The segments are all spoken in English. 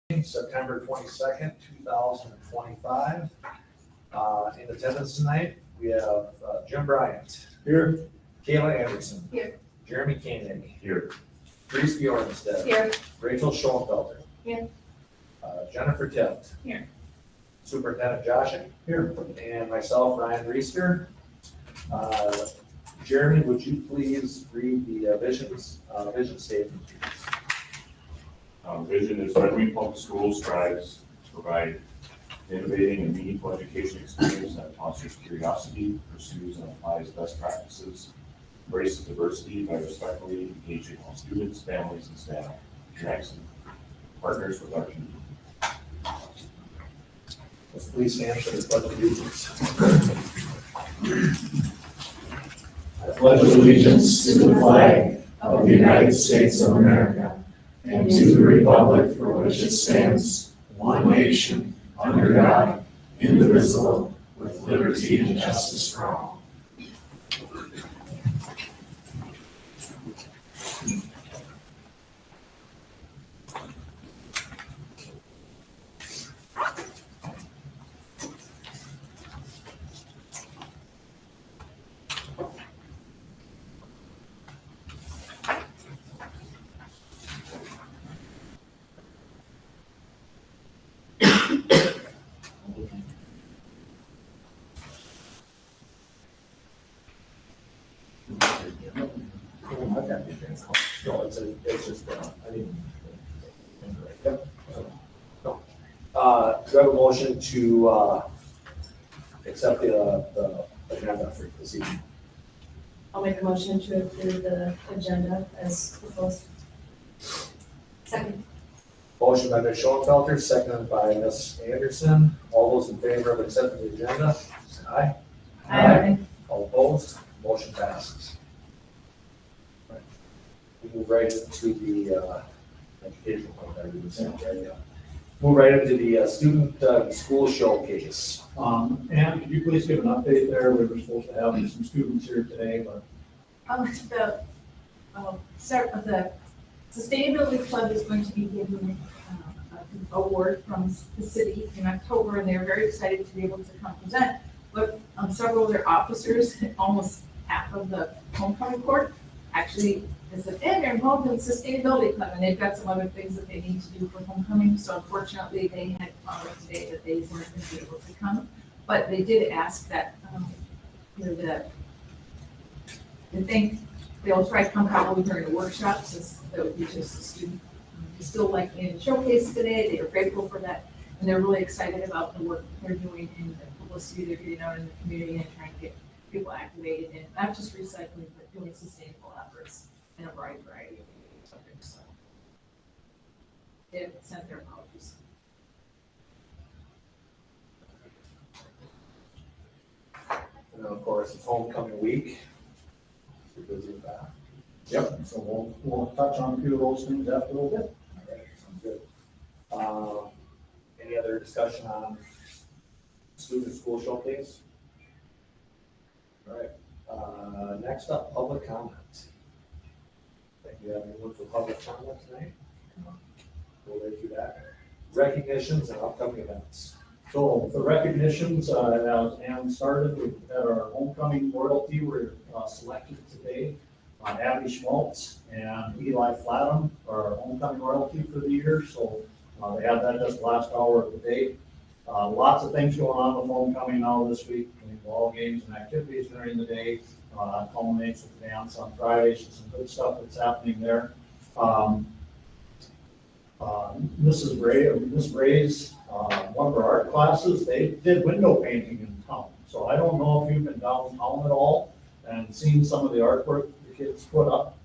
September 22nd, 2025. In attendance tonight, we have Jim Bryant. Here. Kayla Anderson. Here. Jeremy Koenig. Here. Reese Bjornstead. Here. Rachel Schoenfelder. Here. Jennifer Tift. Here. Superintendent Joshing. Here. And myself, Ryan Reister. Jeremy, would you please read the vision statement? Vision is Red Wing Public Schools strives to provide innovating and meaningful education experience that fosters curiosity, pursues and applies best practices, embraces diversity by respectfully engaging all students, families, and staff, connects and partners with our community. Let's please stand for the pledge of allegiance. I pledge allegiance to the flag of the United States of America and to the republic for which it stands, one nation, under God, indivisible, with liberty and justice for all. No, it's just, I didn't. Yep. No. Do I have a motion to, accept the agenda for this evening? I'll make a motion to approve the agenda as proposed. Second. Motion by Ms. Schoenfelder, seconded by Ms. Anderson. All those in favor of accepting the agenda, say aye. Aye. All opposed, motion passes. Right. We move right into the educational part. Move right into the student school showcase. Ann, could you please give an update there? We were supposed to have some students here today, but The Sustainability Club is going to be giving an award from the city in October, and they're very excited to be able to come present. But several of their officers, almost half of the homecoming court, actually is that they're involved in the Sustainability Club, and they've got some other things that they need to do for homecoming. So unfortunately, they had found out today that they weren't going to be able to come. But they did ask that, they think they'll try to come probably during the workshop, since that would be just a student. They still like being in the showcase today. They are grateful for that, and they're really excited about the work they're doing and the publicity they're getting out in the community and trying to get people activated and not just recycling, but doing sustainable efforts in a variety of subjects. So they have sent their apologies. And then, of course, it's homecoming week. We're busy with that. yep, so we'll touch on a few of those things after a little bit. All right, sounds good. Any other discussion on student school showcase? All right, next up, public comment. Think you have anyone for public comment tonight? We'll wait through that. Recognitions and upcoming events. So the recognitions, as Ann started, we had our homecoming royalty, were selected today. Abby Schmaltz and Eli Flatham are our homecoming royalty for the year, so they had that just last hour of the day. Lots of things going on with homecoming now this week, ball games and activities during the day. Culminates with the dance on Friday, so some good stuff that's happening there. Miss Bray's, one of our art classes, they did window painting in town. So I don't know if you've been downtown at all and seen some of the artwork the kids put up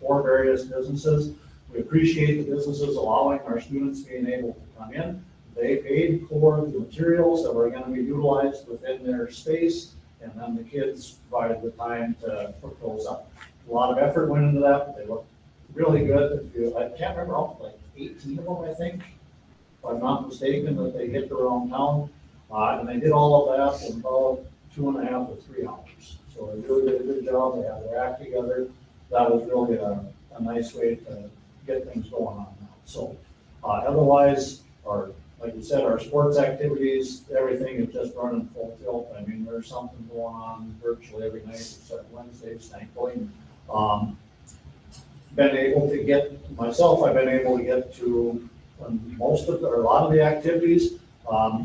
for various businesses. We appreciate the businesses allowing our students being able to come in. They paid for the materials that were going to be utilized within their space, and then the kids provided the time to put those up. A lot of effort went into that, but they look really good. I can't remember, like 18 of them, I think, if I'm not mistaken, that they hit around town. And they did all of that in about 2.5 to 3 hours. So they really did a good job. They had their act together. That was really a nice way to get things going on now. So Otherwise, like you said, our sports activities, everything is just running full tilt. I mean, there's something going on virtually every night except Wednesdays, thankfully. Been able to get, myself, I've been able to get to most of, or a lot of the activities. It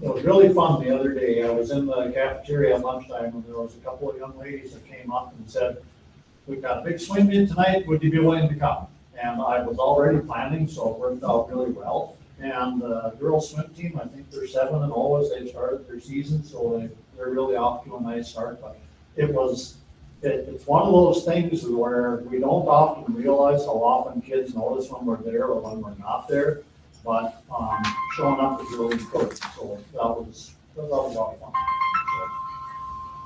was really fun the other day. I was in the cafeteria at lunchtime and there was a couple of young ladies that came up and said, "We've got a big swim meet tonight, would you be willing to come?" And I was already planning, so it worked out really well. And the girls swim team, I think they're 7-0 as they started their season, so they're really off to a nice start. But it's one of those things where we don't often realize how often kids notice when we're there or when we're not there. But showing up is really important, so that was a lot of fun.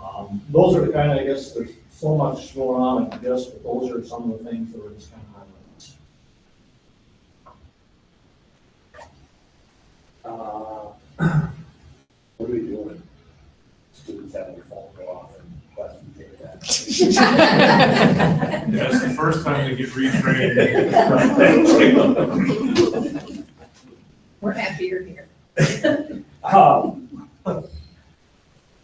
So, those are the kind of, I guess, there's so much going on, I guess, but those are some of the things that were just kind of highlights. What are we doing? Students having their phone go off and questions take that. That's the first time they get retrained. We're happy you're here.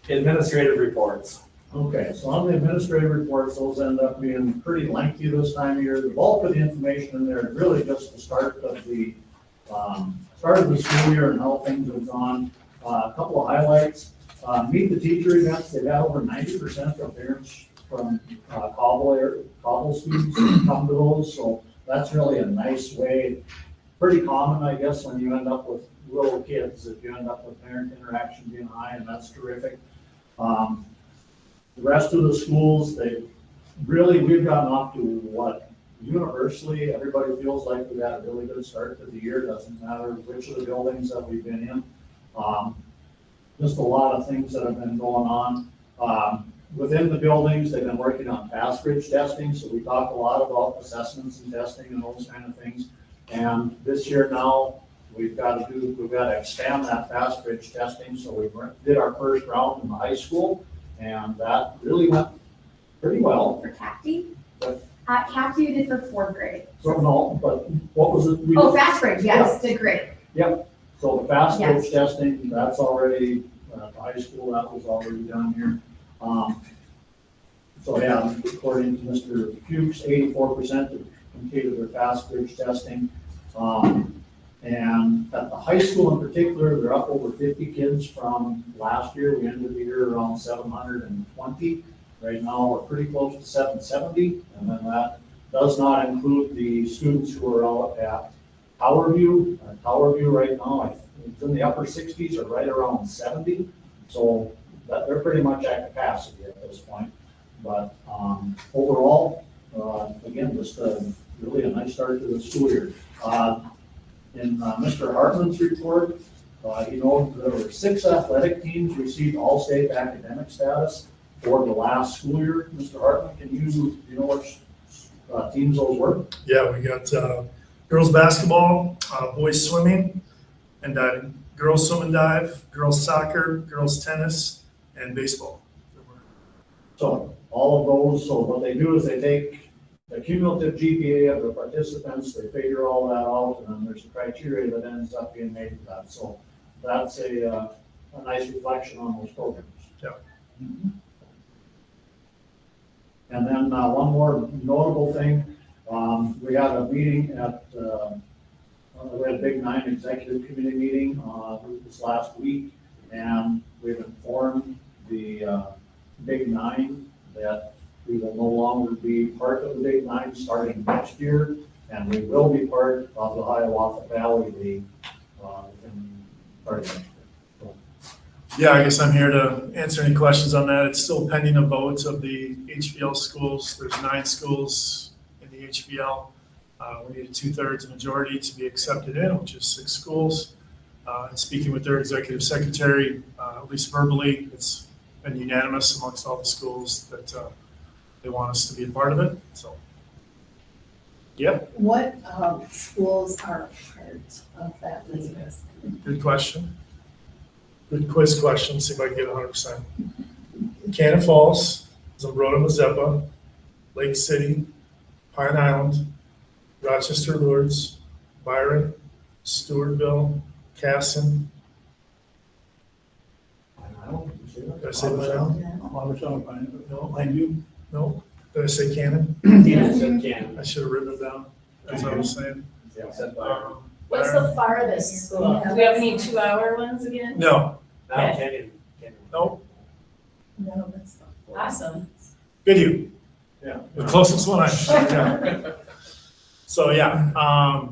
Administrative reports. Okay, so on the administrative reports, those end up being pretty lengthy this time of year. The bulk of the information in there is really just the start of the school year and how things have gone. A couple of highlights, meet the teacher events. They've had over 90% of parents from Cobble students come to those, so that's really a nice way. Pretty common, I guess, when you end up with little kids, that you end up with parent interaction being high, and that's terrific. The rest of the schools, we've gotten off to what universally everybody feels like we've had a really good start to the year. Doesn't matter which of the buildings that we've been in. Just a lot of things that have been going on. Within the buildings, they've been working on fast-bridge testing, so we talk a lot about assessments and testing and those kind of things. And this year now, we've got to expand that fast-bridge testing, so we did our first round in the high school, and that really went pretty well. For CAPTI? But- CAPTI we did for 4th grade. So no, but what was it? Oh, fast bridge, yes, did great. So the fast bridge Yes. testing, that's already, the high school, that was already done here. So yeah, according to Mr. Fuchs, 84% have completed their fast bridge testing. And at the high school in particular, they're up over 50 kids from last year. We ended the year around 720. Right now, we're pretty close to 770, and then that does not include the students who are out at Tower View. Tower View right now, it's in the upper 60s or right around 70. So they're pretty much at capacity at this point. But overall, again, just really a nice start to the school year. In Mr. Hartman's report, he noted there were 6 athletic teams received all-state academic status for the last school year. Mr. Hartman, do you know which teams those were? Yeah, we got girls basketball, boys swimming, and girls swim and dive, girls soccer, girls tennis, and baseball. So all of those, so what they do is they take the cumulative GPA of the participants, they figure all that out, and then there's a criteria that ends up being made for that. So that's a nice reflection on those programs. Yeah. And then one more notable thing, we had a meeting at, we had a Big 9 Executive Committee meeting this last week, and we've informed the Big 9 that we will no longer be part of the Big 9 starting next year, and we will be part of the Hiawatha Valley League starting next year. Yeah, I guess I'm here to answer any questions on that. It's still pending a vote of the HVL schools. There's 9 schools in the HVL. We need a 2/3 majority to be accepted in, which is 6 schools. And speaking with their executive secretary, at least verbally, it's been unanimous amongst all the schools that they want us to be a part of it. So, yeah, What schools are part of that list? good question. Good quiz question, see if I can get 100%. Cannon Falls, Zumbrota, Mazeppa, Lake City, Pine Island, Rochester, Lourdes, Byron, Stewartville, Casson, I don't see that. did I say Middletown? No, Lakeview. No, did I say Cannon? Yeah, said Cannon. I should have written it down, as I was saying. Yeah, said Byron. What's the farthest school? Yeah. Do we have any 2-hour ones again? No, Now Canyon. no, No, that's not. Awesome. Goodhue, Yeah. the closest one yeah. So, yeah,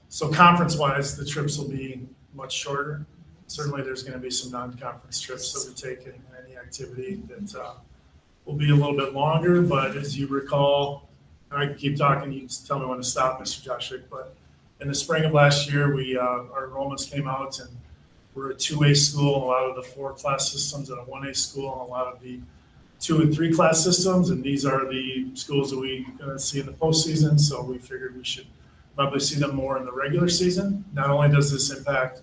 so conference-wise, the trips will be much shorter. Certainly, there's gonna be some non-conference trips that we take in any activity that, will be a little bit longer, but as you recall, and I can keep talking, you can tell me when to stop, Mr. Joshik, but in the spring of last year, our enrollments came out and we're a 2A school, a lot of the 4-class systems, and a 1A school, and a lot of the 2 and 3 class systems, and these are the schools that we see in the postseason, so we figured we should probably see them more in the regular season. Not only does this impact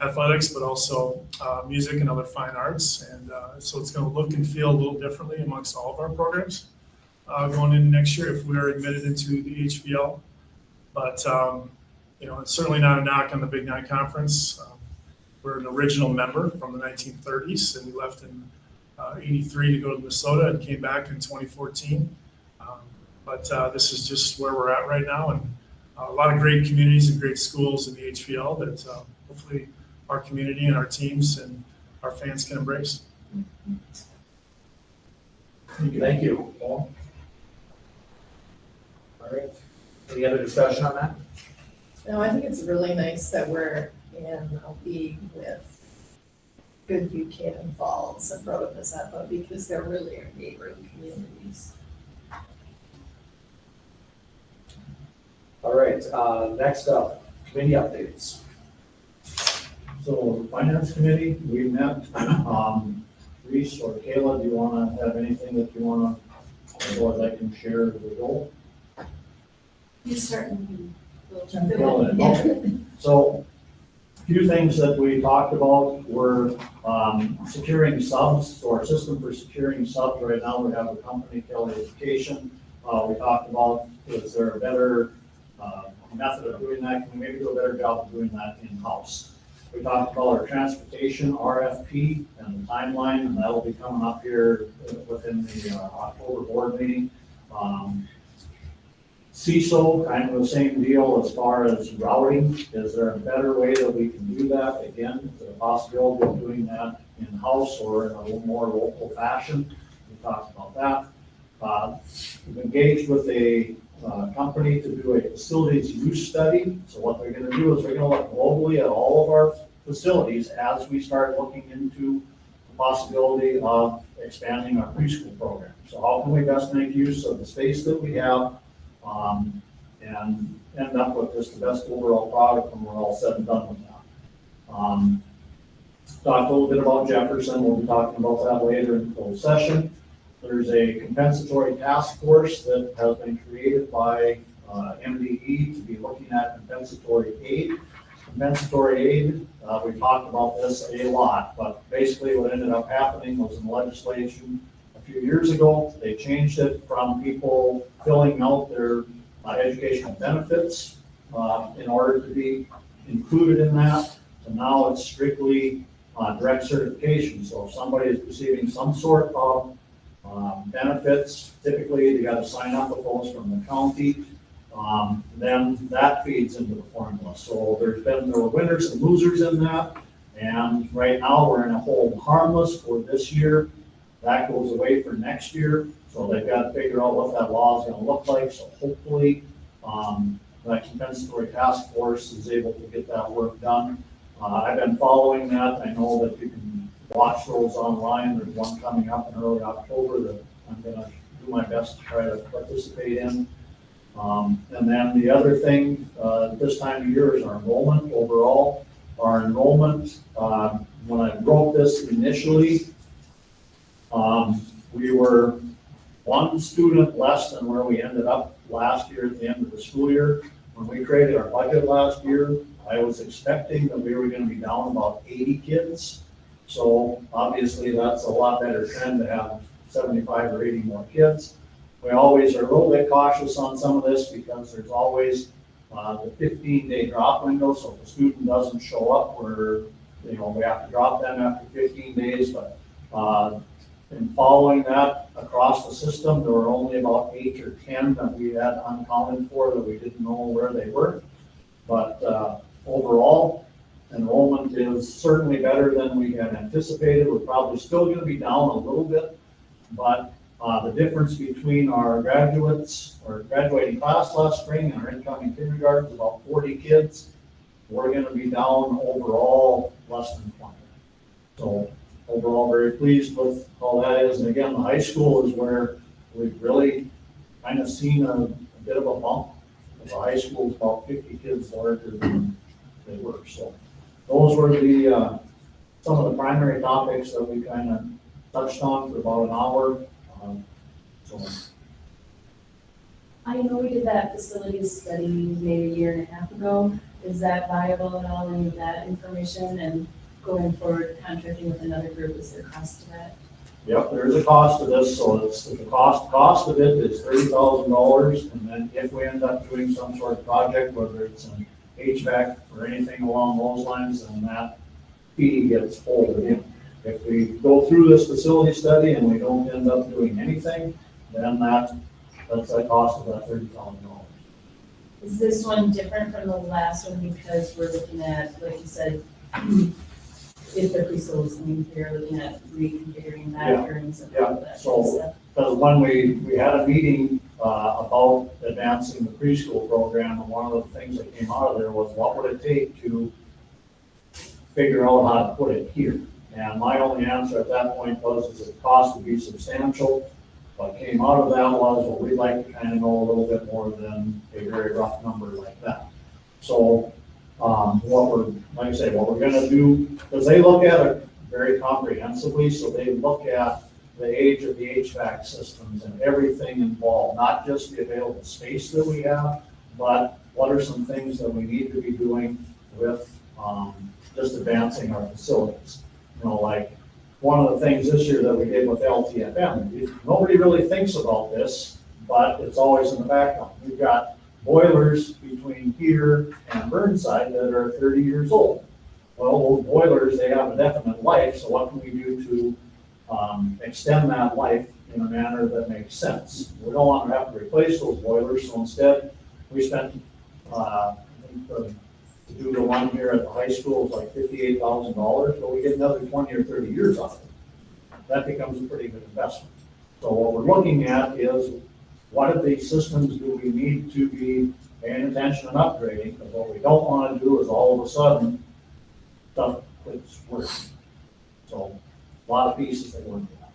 athletics, but also music and other fine arts, and so it's going to look and feel a little differently amongst all of our programs going into next year if we're admitted into the HVL. But it's certainly not a knock on the Big Nine Conference. We're an original member from the 1930s, and we left in '83 to go to Minnesota and came back in 2014. But this is just where we're at right now, and a lot of great communities and great schools in the HVL that hopefully our community and our teams and our fans can embrace. Thank you, Paul. All right, any other discussion on that? No, I think it's really nice that we're in a league with Goodview, Cannon Falls, and Rhodopezeppa because they're really our neighboring communities. All right, next up, committee updates. So the finance committee, we met, Reese or Kayla, do you want to have anything that you want to, otherwise I can share as we go? You start and we'll jump in. Okay. So, a few things that we talked about were securing subs. So our system for securing subs, right now we have a company, Kelly Education. We talked about, is there a better method of doing that? Can we maybe do a better job of doing that in-house? We talked about our transportation RFP and the timeline, and that'll be coming up here within the October board meeting. CISO, kind of the same deal as far as routing. Is there a better way that we can do that? Again, is there a possibility of doing that in-house or in a little more local fashion? We talked about that. We've engaged with a company to do a facilities use study. So what they're going to do is they're going to look globally at all of our facilities as we start looking into the possibility of expanding our preschool program. So how can we best make use of the space that we have and end up with just the best overall product when we're all said and done with that. Talked a little bit about Jefferson. We'll be talking about that later in closed session. There's a compensatory task force that has been created by MDE to be looking at compensatory aid. Compensatory aid, we talked about this a lot, but basically what ended up happening was in legislation a few years ago, they changed it from people filling out their educational benefits in order to be included in that, to now it's strictly direct certification. So if somebody is receiving some sort of benefits, typically they got to sign up with those from the county, then that feeds into the formula. So there were winners and losers in that, and right now we're in a hold harmless for this year. That goes away for next year, so they've got to figure out what that law is going to look like. So hopefully that compensatory task force is able to get that work done. I've been following that. I know that you can watch those online. There's one coming up in early October that I'm going to do my best to try to participate in. And then the other thing this time of year is our enrollment overall. Our enrollment, when I wrote this initially, we were one student less than where we ended up last year at the end of the school year. When we created our budget last year, I was expecting that we were going to be down about 80 kids. So obviously that's a lot better trend to have 75 or 80 more kids. We always are a little bit cautious on some of this because there's always the 15-day drop window, so if a student doesn't show up, we have to drop them after 15 days, but, in following that across the system, there were only about 8 or 10 that we had unaccounted for that we didn't know where they were. But, overall, enrollment is certainly better than we had anticipated. We're probably still gonna be down a little bit, but the difference between our graduates or graduating class last spring and our incoming kindergarten is about 40 kids. We're gonna be down overall less than 20. So overall, very pleased with how that is. And again, the high school is where we've really kind of seen a bit of a bump. The high school is about 50 kids larger than they were. So those were some of the primary topics that we kind of touched on for about an hour. So I know we did that facilities study maybe a year and a half ago. Is that viable at all, any of that information, and going forward, contracting with another group, is there a cost to that? Yep, there is a cost to this, so it's the cost of it is $30,000, and then if we end up doing some sort of project, whether it's an HVAC or anything along those lines, then that fee gets folded in. If we go through this facility study and we don't end up doing anything, then that's the cost of that $30,000. Is this one different from the last one because we're looking at, like you said, if the preschool is coming here, looking at reconfiguring bathrooms and all that so- kind of stuff? Because when we had a meeting about advancing the preschool program, and one of the things that came out of there was what would it take to figure out how to put it here? And my only answer at that point was, is the cost would be substantial. What came out of that was, well, we'd like to kind of know a little bit more than a very rough number like that. So like I say, what we're gonna do, because they look at it very comprehensively, so they look at the age of the HVAC systems and everything involved, not just the available space that we have, but what are some things that we need to be doing with just advancing our facilities. Like one of the things this year that we did with LTFM, nobody really thinks about this, but it's always in the background. We've got boilers between here and Burnside that are 30 years old. Well, those boilers, they have a definite life, so what can we do to extend that life in a manner that makes sense? We don't want to have to replace those boilers, so instead we spent, I think to do the one here at the high school is like $58,000, but we get another 20 or 30 years out of it. That becomes a pretty good investment. So what we're looking at is what of these systems do we need to be paying attention and upgrading? Because what we don't want to do is all of a sudden stuff quits working. So a lot of pieces that weren't done.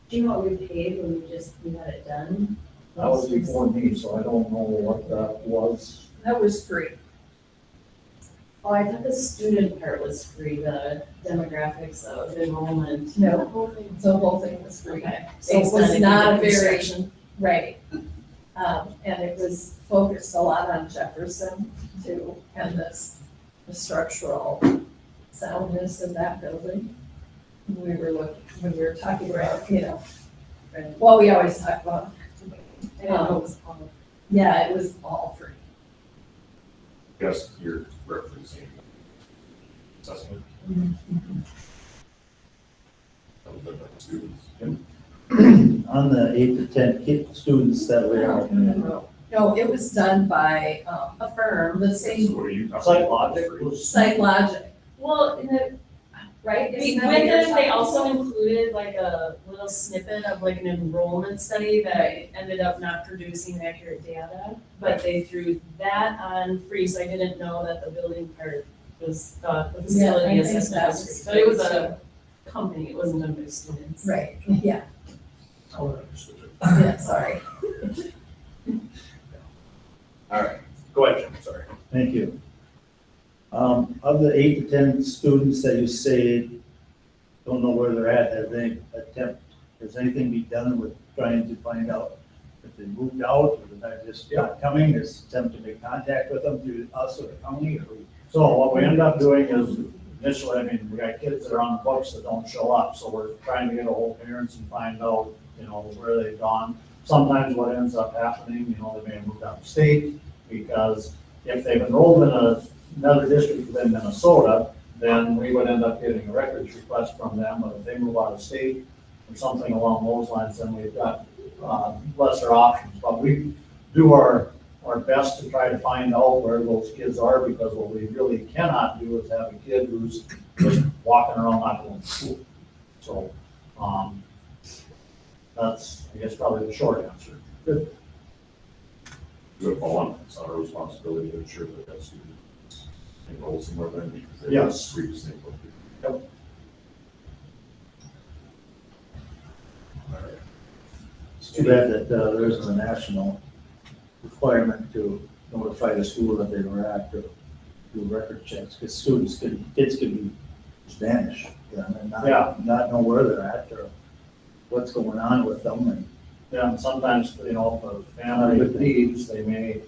Do you know what we paid when we had it done? That was before me, so I don't know what that was. That was free. Oh, I thought the student part was free, the demographics of enrollment. No. The whole thing. So the whole thing was free. Okay. So it Based was on, I not think, the very- construction. Right. And it was focused a lot on Jefferson too, and the structural soundness of that building. When we were talking about, well, we always talk about, I didn't know it was all. yeah, it was all free. Yes, you're referencing assessment. Of the students. On the 8 to 10 students that we are. No, it was done by A firm. the So same what are you talking Site about? logic was, Site Logic, Well, in the, right? with Isn't that what you're them, they talking also about? included like a little snippet of like an enrollment study that ended up not producing accurate data. But they threw that on free, so I didn't know that the building part was, the facility I think assessment that was was free. But it was free, a company, it wasn't done by students. Right, yeah, I would understood it. yeah, sorry. All right, go ahead, Jim, sorry. Thank you. Of the 8 to 10 students that you say don't know where they're at, has anything been done with trying to find out if they moved out, or they're just not coming, is attempt to make contact with them through us or the county, or? So what we end up doing is initially, we got kids that are on the books that don't show up, so we're trying to get a hold of parents and find out, where they've gone. Sometimes what ends up happening, they may have moved out of state because if they've enrolled in another district within Minnesota, then we would end up getting a records request from them, but if they move out of state or something along those lines, then we've got, lesser options. But we do our best to try to find out where those kids are, because what we really cannot do is have a kid who's just walking around not going to school. So, that's, I guess, probably the short answer. Good fall on, it's our responsibility to ensure that that student is enrolled somewhere then because they were Yes. previously enrolled. Yep. It's too bad that there isn't a national requirement to notify the school that they were at to do record checks, because kids can be vanished, and not know where they're at or what's going on with them, and Yeah, and sometimes, if a family leaves, they may,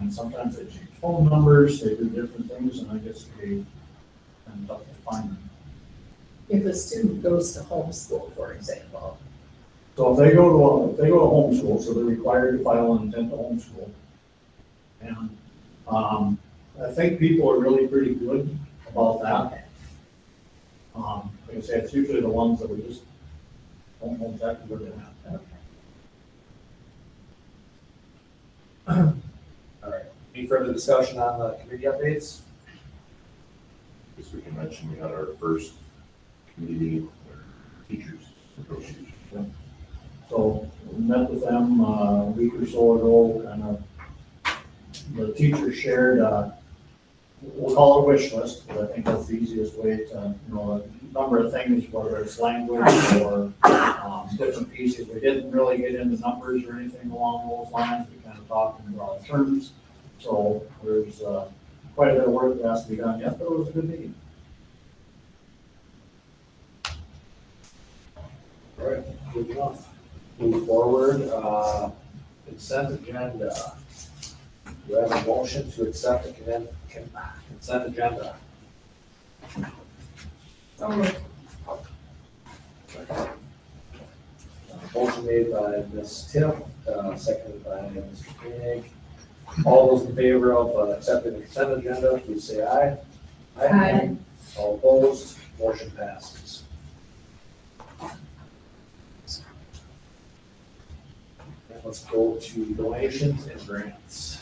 sometimes they change phone numbers, they do different things, and I guess they end up to find them. If a student goes to homeschool, for example, So if they go to homeschool, so they're required to file an intent to homeschool. And, I think people are really pretty good about that. Like I say, it's usually the ones that we just don't know exactly where they're at. All right. Any further discussion on the committee updates? Guess we can mention we had our first meeting with teachers negotiation. So we met with them a week or so ago, kind of, the teachers shared, we'll call it a wish list, but I think that's the easiest way to, a number of things, whether it's language or, different pieces. We didn't really get into numbers or anything along those lines, we kind of talked in broad terms. So there's, quite a bit of work that has to be done yet, but it was a good meeting. All right, good enough. Move forward, consent agenda. Do I have a motion to accept the consent agenda? Motion made by Ms. Tiff, seconded by Mr. Koenig. All those in favor of accepting the consent agenda, please say aye. Aye. All opposed, motion passes. And let's go to donations and grants.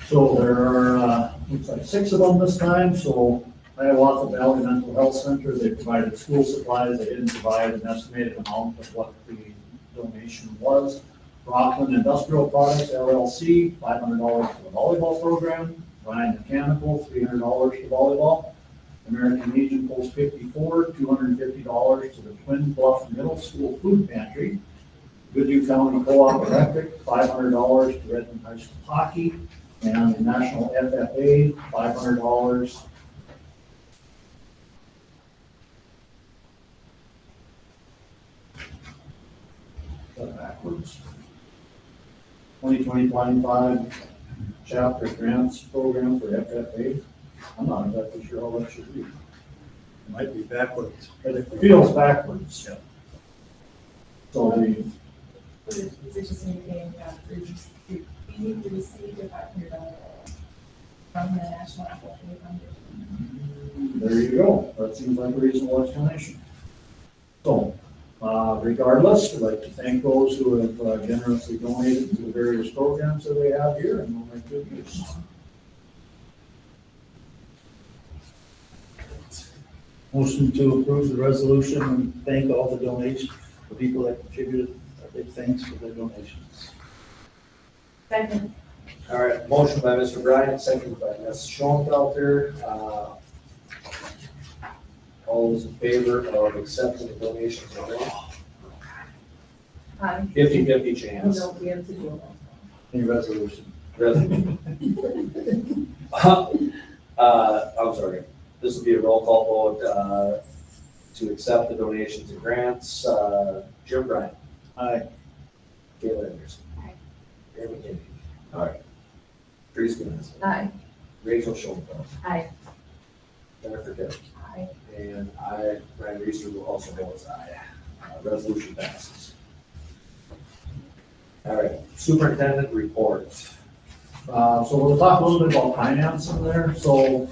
So there are, looks like 6 of them this time, so Hiawatha Valley Mental Health Center, they provided school supplies, they didn't provide an estimated amount of what the donation was. Rockland Industrial Products LLC, $500 for the volleyball program. Ryan Mechanical, $300 for volleyball. American Legion Post 54, $250 to the Twin Bluff Middle School Food Pantry. Goodhue County Co-op Electric, $500 to Redmond High School Hockey. And the National FFA, $500. Backwards. 2020-25 chapter grants program for FFA. I'm not exactly sure how that should be. it might be backwards. But it feels backwards. Yeah. So the, Is it just me paying, we need to receive the $500 from the National Apple Foundation? there you go. That seems like a reasonable explanation. So, regardless, we'd like to thank those who have generously donated to the various programs that we have here, and we'll make good use. Motion to approve the resolution and thank all the donations, the people that contributed, big thanks for their donations. Second. All right, motion by Mr. Bryant, seconded by Ms. Schoenfelder. All those in favor of accepting the donations are Aye. 50-50 chance. No, we have to do it. Any resolution? Resolution. I'm sorry, this will be a roll call vote, to accept the donations and grants. Jim Bryant. Aye. Kayla Anderson. Aye. Aaron McKinney. Aye. Teresa Gomez. Aye. Rachel Schoenfeld. Aye. Jennifer Kent. Aye. And I, Brian Reeser, will also vote as aye. Resolution passes. All right, superintendent report. So we'll talk a little bit about financing there. So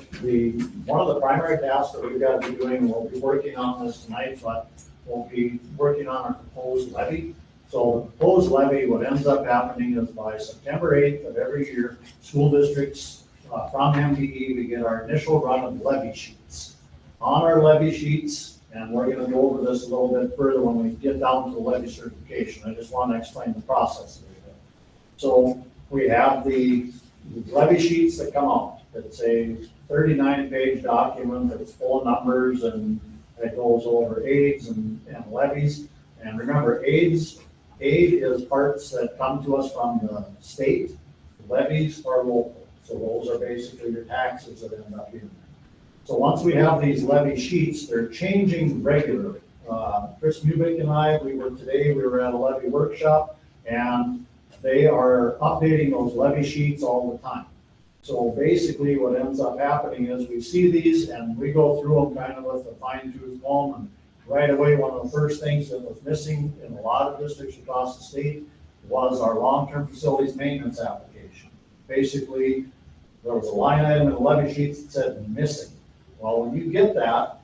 one of the primary tasks that we've got to be doing, we'll be working on this tonight, but we'll be working on our proposed levy. So the proposed levy, what ends up happening is by September 8th of every year, school districts from MDE, we get our initial run of levy sheets. On our levy sheets, and we're gonna go over this a little bit further when we get down to the levy certification. I just want to explain the process a little bit. So we have the levy sheets that come out. It's a 39-page document that's full of numbers and it goes over aids and levies. And remember, aid is parts that come to us from the state. Levies are local. So those are basically your taxes that end up in there. So once we have these levy sheets, they're changing regularly. Chris Mubick and I, we were at a levy workshop, and they are updating those levy sheets all the time. So basically what ends up happening is we see these and we go through them kind of with a fine tooth comb, and right away, one of the first things that was missing in a lot of districts across the state was our long-term facilities maintenance application. Basically, there was a line item in the levy sheets that said missing. Well, when you get that,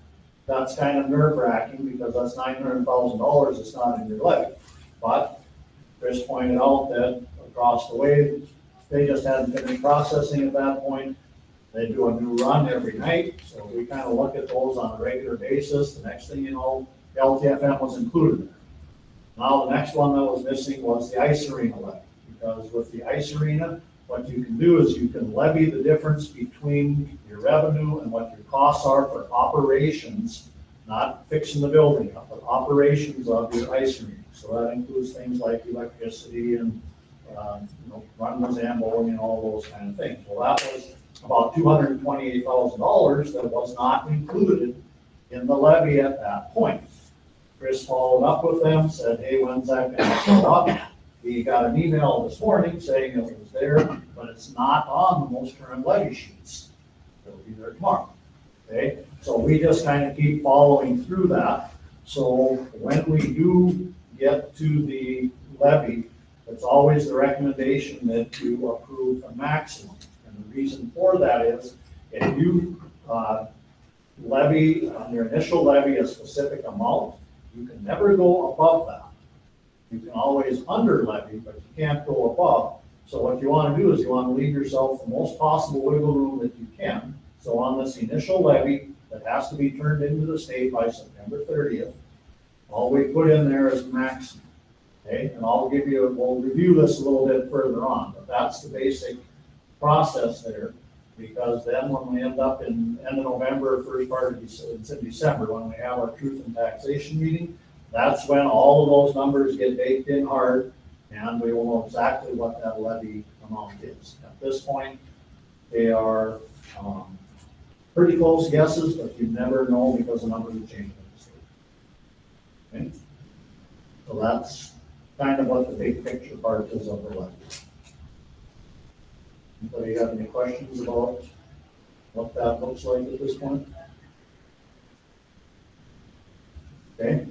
that's kind of nerve-wracking because that's $900,000 that's not in your levy. But Chris pointed out that across the way, they just hadn't finished processing at that point. They do a new run every night, so we kind of look at those on a regular basis. The next thing you know, LTFM was included there. Now, the next one that was missing was the ice arena levy, because with the ice arena, what you can do is you can levy the difference between your revenue and what your costs are for operations, not fixing the building up, but operations of your ice arena. So that includes things like electricity and running the Zamboni and all those kind of things. Well, that was about $228,000 that was not included in the levy at that point. Chris followed up with them, said, hey, when's that going to show up? He got an email this morning saying it was there, but it's not on the most current levy sheets. It'll be there tomorrow. Okay, so we just kind of keep following through that. So when we do get to the levy, it's always the recommendation that you approve a maximum. And the reason for that is if you levy on your initial levy a specific amount, you can never go above that. You can always under levy, but you can't go above. So what you want to do is you want to leave yourself the most possible wiggle room that you can. So on this initial levy that has to be turned into the state by September 30th, all we put in there is maximum. Okay, and we'll review this a little bit further on, but that's the basic process there. Because then when we end up in end of November, first part of December, when we have our truth and taxation meeting, that's when all of those numbers get baked in hard, and we will know exactly what that levy amount is. At this point, they are pretty close guesses, but you never know because the numbers are changing. Okay? So that's kind of what the big picture part is of the levy. Anybody have any questions about what that looks like at this point? Okay.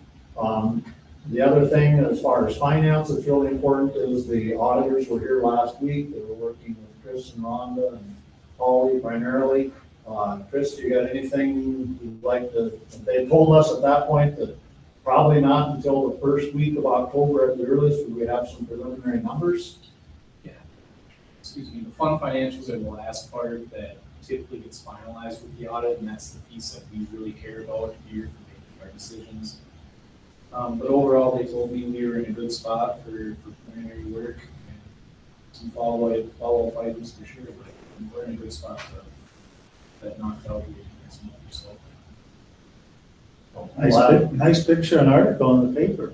The other thing, as far as finance, that's really important is the auditors were here last week. They were working with Chris and Rhonda and Polly primarily. Chris, do you got anything you'd like to, they told us at that point that probably not until the first week of October at the earliest would we have some preliminary numbers. Excuse me, the fund financials are the last part that typically gets finalized with the audit, and that's the piece that we really care about here for making our decisions. But overall, they told me we were in a good spot for preliminary work and some follow-up items for sure, but we're in a good spot for that knocked out here next month or so. Nice picture and article in the paper.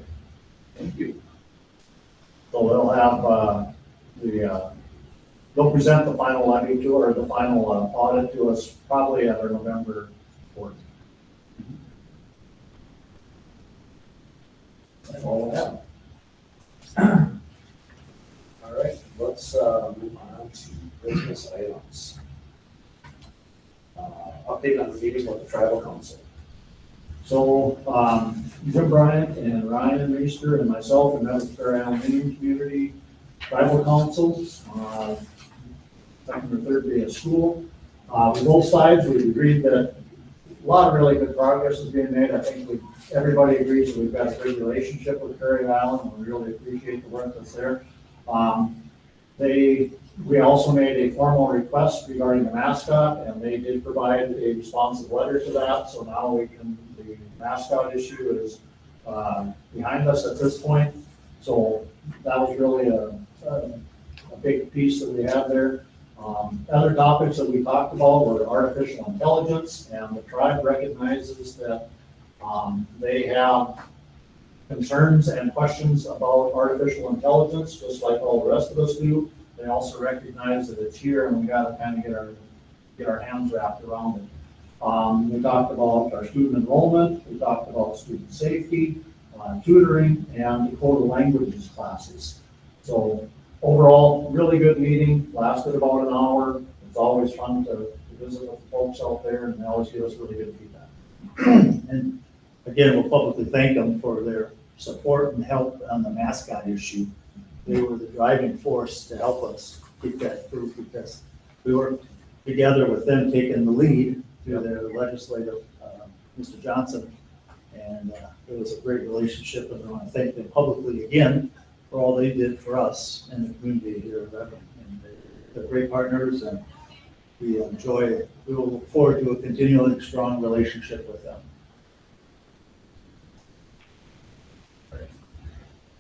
Thank you. So they'll have they'll present the final levy to, or the final audit to us probably at our November board. That's all I have. All right, let's move on to business items. Update on the meeting with the tribal council. So, Jim Bryant and Ryan Reister and myself have met with Fair Island Indian Community Tribal Council. second or third day of school. With both sides, we agreed that a lot of really good progress is being made. I think everybody agrees that we've got a good relationship with Prairie Island, and we really appreciate the work that's there. We also made a formal request regarding the mascot, and they did provide a responsive letter to that, so now the mascot issue is behind us at this point. So that was really a big piece that we had there. Other topics that we talked about were artificial intelligence, and the tribe recognizes that they have concerns and questions about artificial intelligence, just like all the rest of us do. They also recognize that it's here and we gotta kind of get our hands wrapped around it. We talked about our student enrollment, we talked about student safety, tutoring, and Dakota languages classes. So overall, really good meeting, lasted about an hour. It's always fun to visit with the folks out there, and they always give us really good feedback. And again, we'll publicly thank them for their support and help on the mascot issue. They were the driving force to help us get that through, because we worked together with them taking the lead through their legislative, Mr. Johnson. And it was a great relationship, and I want to thank them publicly again for all they did for us and the community here in Redmond. And they're great partners, and we will look forward to a continually strong relationship with them.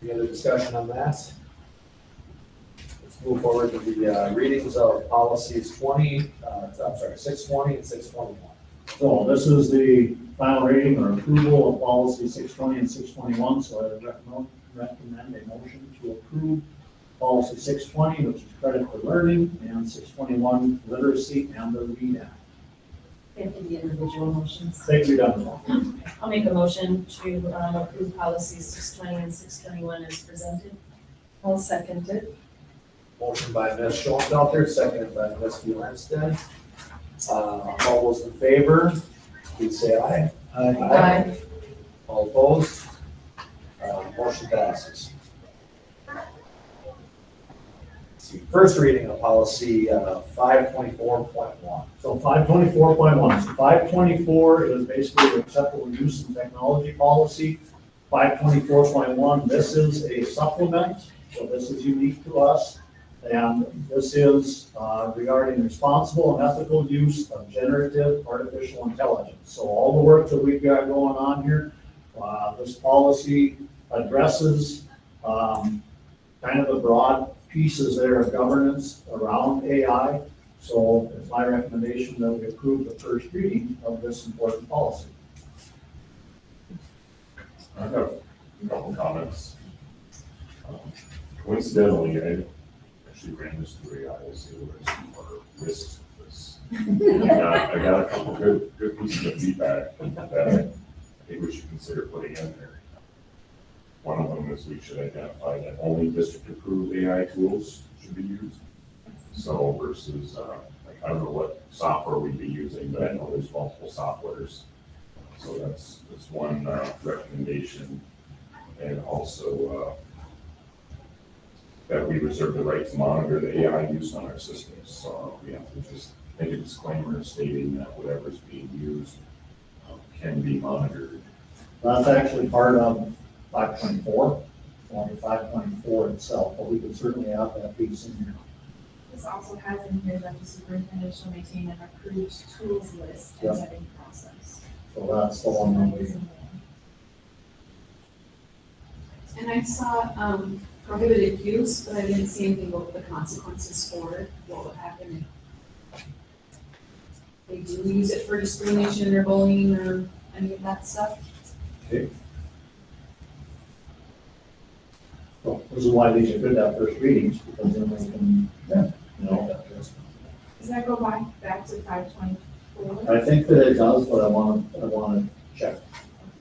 Any other discussion on that? Let's move forward to the readings of policies 620 and 621. So this is the final reading or approval of policy 620 and 621, so I recommend a motion to approve policy 620, which is credit for learning, and 621, literacy and the READ Act. Thank the individual motions. Thank you, Dr. I'll make a motion to approve policies 620 and 621 as presented. I'll second it. Motion by Ms. Schoenfelder, seconded by Ms. Fewensted. All those in favor, please say aye. Aye. All opposed? Motion passes. Let's see, first reading of policy 524.1. So 524.1, so 524 is basically the acceptable use and technology policy. 524.1, this is a supplement, so this is unique to us. And this is regarding responsible and ethical use of generative artificial intelligence. So all the work that we've got going on here, this policy addresses kind of the broad pieces there of governance around AI. So it's my recommendation that we approve the first reading of this important policy. I have a couple comments. Coincidentally, I actually ran this through AI to see what some more risks of this. I got a couple good pieces of feedback that I think we should consider putting in there. One of them is we should identify that only district-approved AI tools should be used. So versus, like, I don't know what software we'd be using, but I know there's multiple softwares. So that's one recommendation. And also that we reserve the right to monitor the AI use on our systems. So we have to just make a disclaimer stating that whatever's being used can be monitored. That's actually part of 524, only 524 itself, but we can certainly add that piece in here. This also has in here that the superintendent shall maintain an approved tools list Yeah. and vetting process. So that's the one that we, And I saw prohibited use, but I didn't see anything about the consequences for it, what would happen if they do use it for discrimination or bullying or any of that stuff. so this is why these are good at first readings, because then we can, you know, Does that go back to 524? I think that it does, but I want to check.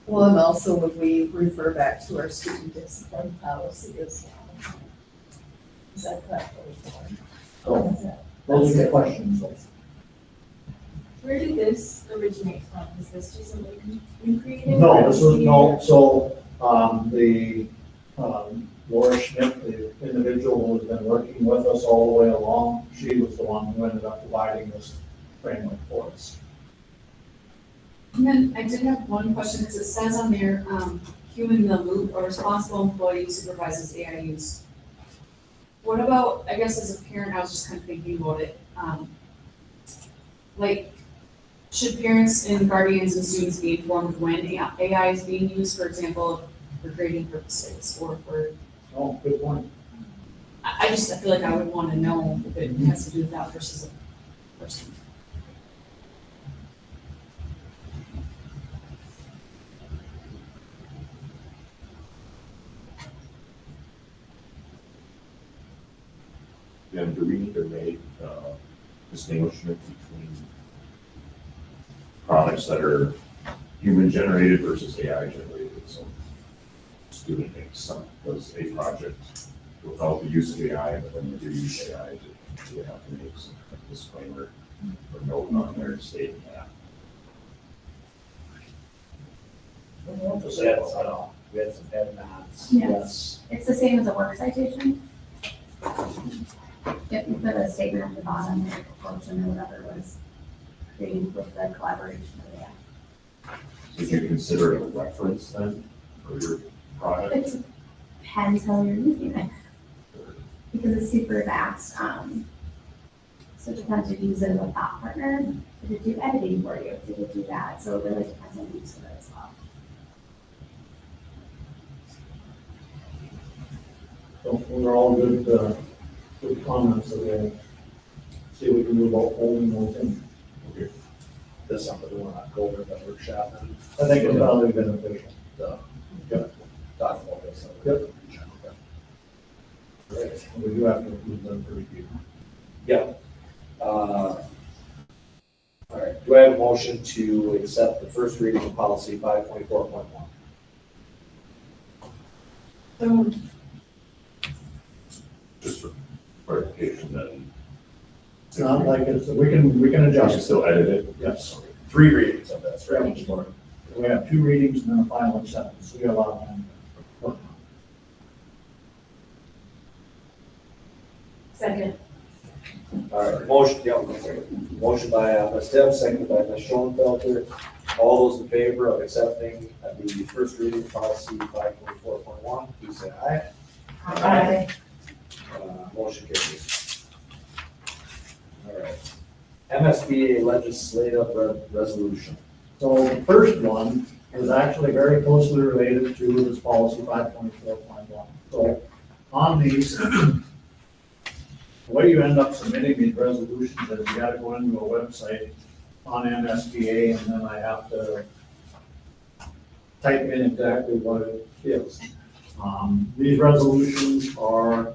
Well, and also would we refer back to our student discipline policy as well? Is that correct? So those are the questions. Where did this originate from? Is this just something you created? No, or this was, did no, you- so, the Laura Schmidt, the individual who's been working with us all the way along, she was the one who ended up providing this framework for us. And then I did have one question, because it says on there, human in the loop or responsible employee supervises AI use. What about, I guess as a parent, I was just kind of thinking about it, like, should parents and guardians and students be informed when AI is being used, for example, for grading purposes or for, Oh, good point. I feel like I would want to know if it has to do with that versus a person. And do we need to make distinguishment between products that are human generated versus AI generated? So student does a project without the use of AI, but then they do use AI, do they have to make some disclaimer or note on there stating that? I don't know what to We say had about that. we had some head nods. Yes. It's the same as a work citation. If you put a statement at the bottom, or proportion or whatever was created with the collaboration of the Would you consider it a reference then for your product? It depends how you're using it, because it's super vast. So it depends if you use it as a thought partner, did it do editing for you, did it do that? So it really depends on the use of it as well. So those are all good comments that we have. See what we can do about holding those in. Okay. That's something we want to go over at that workshop and I think it's probably beneficial. talk about this. Yep. Great. We do have to approve them for review. All right, do I have a motion to accept the first reading of policy 524.1? Just for clarification then. It's not like it's, we can You can adjust. still edit it? Yes. 3 readings of this, right? We have 2 readings and then a final acceptance, so we have a lot of time. to work on Second. All right, motion by Ms. Deb, seconded by Ms. Schoenfelder. All those in favor of accepting the first reading of policy 524.1, please say aye. Aye. Motion carries. All right. MSBA legislative resolution. So the first one is actually very closely related to this policy 524.1. So on these, the way you end up submitting these resolutions is you gotta go into a website on MSBA, and then I have to type in exactly what it is. These resolutions are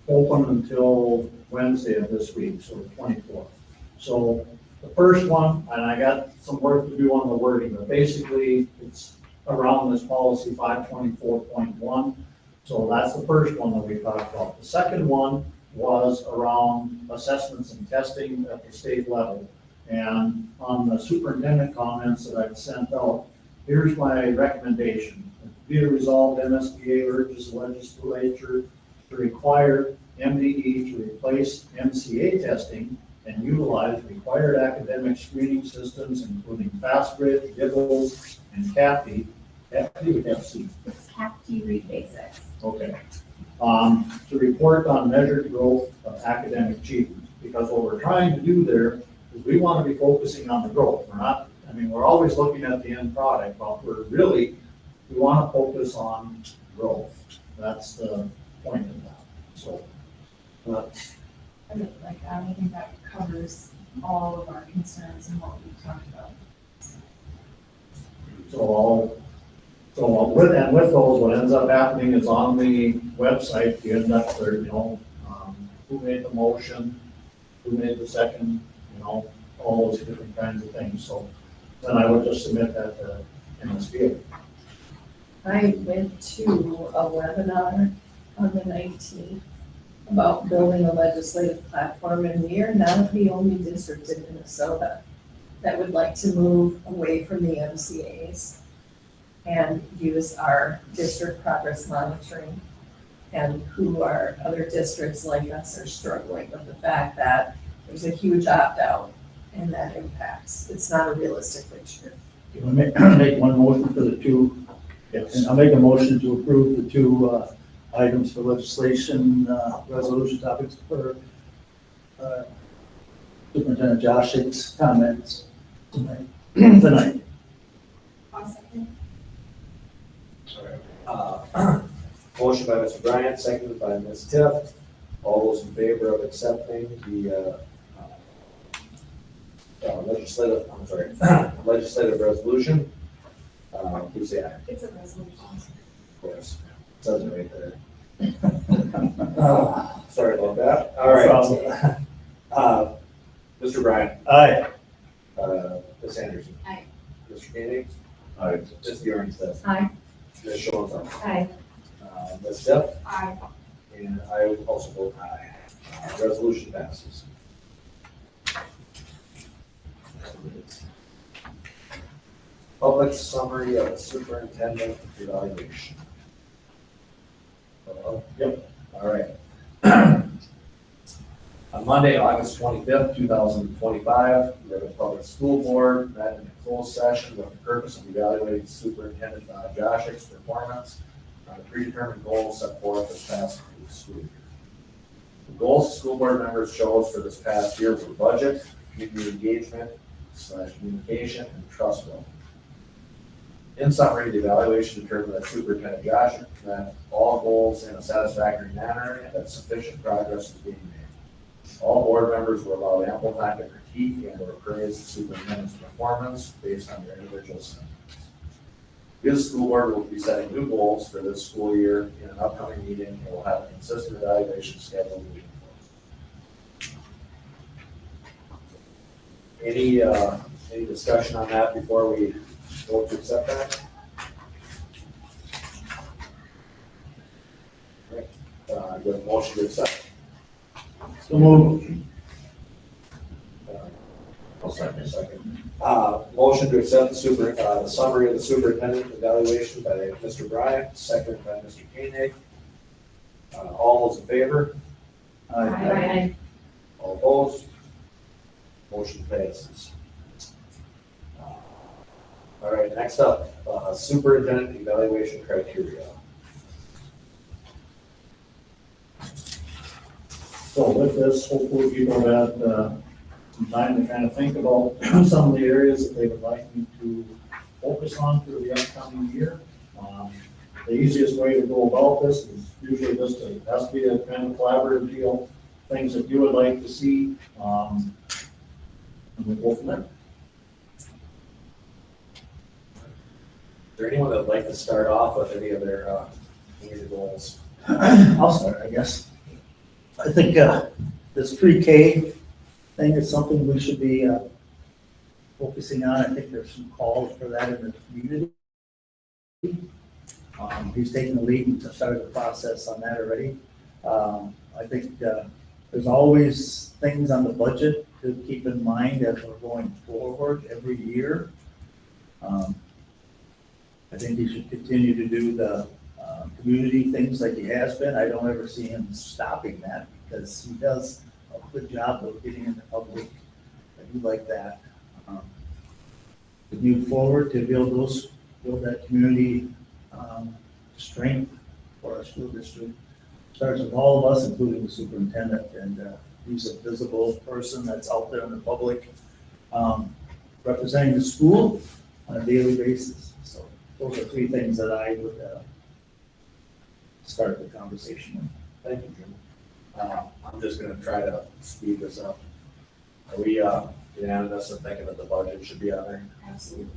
open until Wednesday of this week, so the 24th. So the first one, and I got some work to do on the wording, but basically it's around this policy 524.1. So that's the first one that we talked about. The second one was around assessments and testing at the state level. And on the superintendent comments that I've sent out, here's my recommendation. Be it resolved, MSBA urges the legislature to require MDE to replace MCA testing and utilize required academic screening systems, including FastGrid, DIBELS, and CAPTI. FC. It's CAPT Read Basics. Okay. To report on measured growth of academic achievement, because what we're trying to do there is we want to be focusing on the growth. We're not, I mean, we're always looking at the end product, but we want to focus on growth. That's the point of that. So that's, I really like that. I think that covers all of our concerns and what we talked about. with those, what ends up happening is on the website, you end up there, who made the motion, who made the second, all those different kinds of things. So then I would just submit that to MSBA. I went to a webinar on the 19th about building a legislative platform, and we are not the only district in Minnesota that would like to move away from the MCAs and use our district progress monitoring. And who are other districts like us are struggling with the fact that there's a huge opt-out and that impacts. It's not a realistic picture. You want to make one motion for the two? Yes. And I'll make a motion to approve the two items for legislation, resolution topics for Superintendent Josh Hick's comments tonight. Motion by Mr. Bryant, seconded by Ms. Tift. All those in favor of accepting the legislative resolution, please say aye. It's a resolution. Yes, it says it right there. Sorry about that. All right. Mr. Bryant. Aye. Ms. Anderson. Aye. Mr. Koenig. Aye. Ms. Bjornstead. Aye. Ms. Schoenfeld. Aye. Ms. Tift. Aye. And I will also vote aye. Resolution passes. Public summary of superintendent evaluation. Yep, all right. On Monday, August 25th, 2025, the Ribbon Public School Board met in a closed session with the purpose of evaluating Superintendent Josh Hick's performance on the predetermined goals set forth this past school year. The goals the school board members chose for this past year were budget, community engagement / communication, and trust building. In summary, the evaluation determined that Superintendent Josh met all goals in a satisfactory manner and that sufficient progress was being made. All board members were allowed ample time to critique and or praise the superintendent's performance based on their individual sentiments. The school board will be setting new goals for this school year in an upcoming meeting and will have a consistent evaluation schedule moving forward. Any discussion on that before we vote to accept that? Good motion to accept. So moved. I'll second. Motion to accept the summary of the superintendent evaluation by Mr. Bryant, second by Mr. Koenig. All those in favor? Aye. All opposed? Motion passes. All right, next up, superintendent evaluation criteria. So with this, hopefully people have some time to kind of think about some of the areas that they would like me to focus on for the upcoming year. The easiest way to go about this is usually just it has to be a kind of collaborative deal, things that you would like to see, and we'll go from there. Is there anyone that'd like to start off with any of their goals? I'll start, I guess. I think this pre-K thing is something we should be focusing on. I think there's some calls for that in the community. He's taking the lead and started the process on that already. I think there's always things on the budget to keep in mind as we're going forward every year. I think he should continue to do the community things like he has been. I don't ever see him stopping that because he does a good job of getting in the public. I do like that. To move forward, to build that community strength for our school district. Starts with all of us, including the superintendent, and he's a visible person that's out there in the public, representing the school on a daily basis. So those are three things that I would start the conversation with. Thank you, Jim. I'm just gonna try to speed this up. Are we unanimous in thinking that the budget should be on there? Absolutely.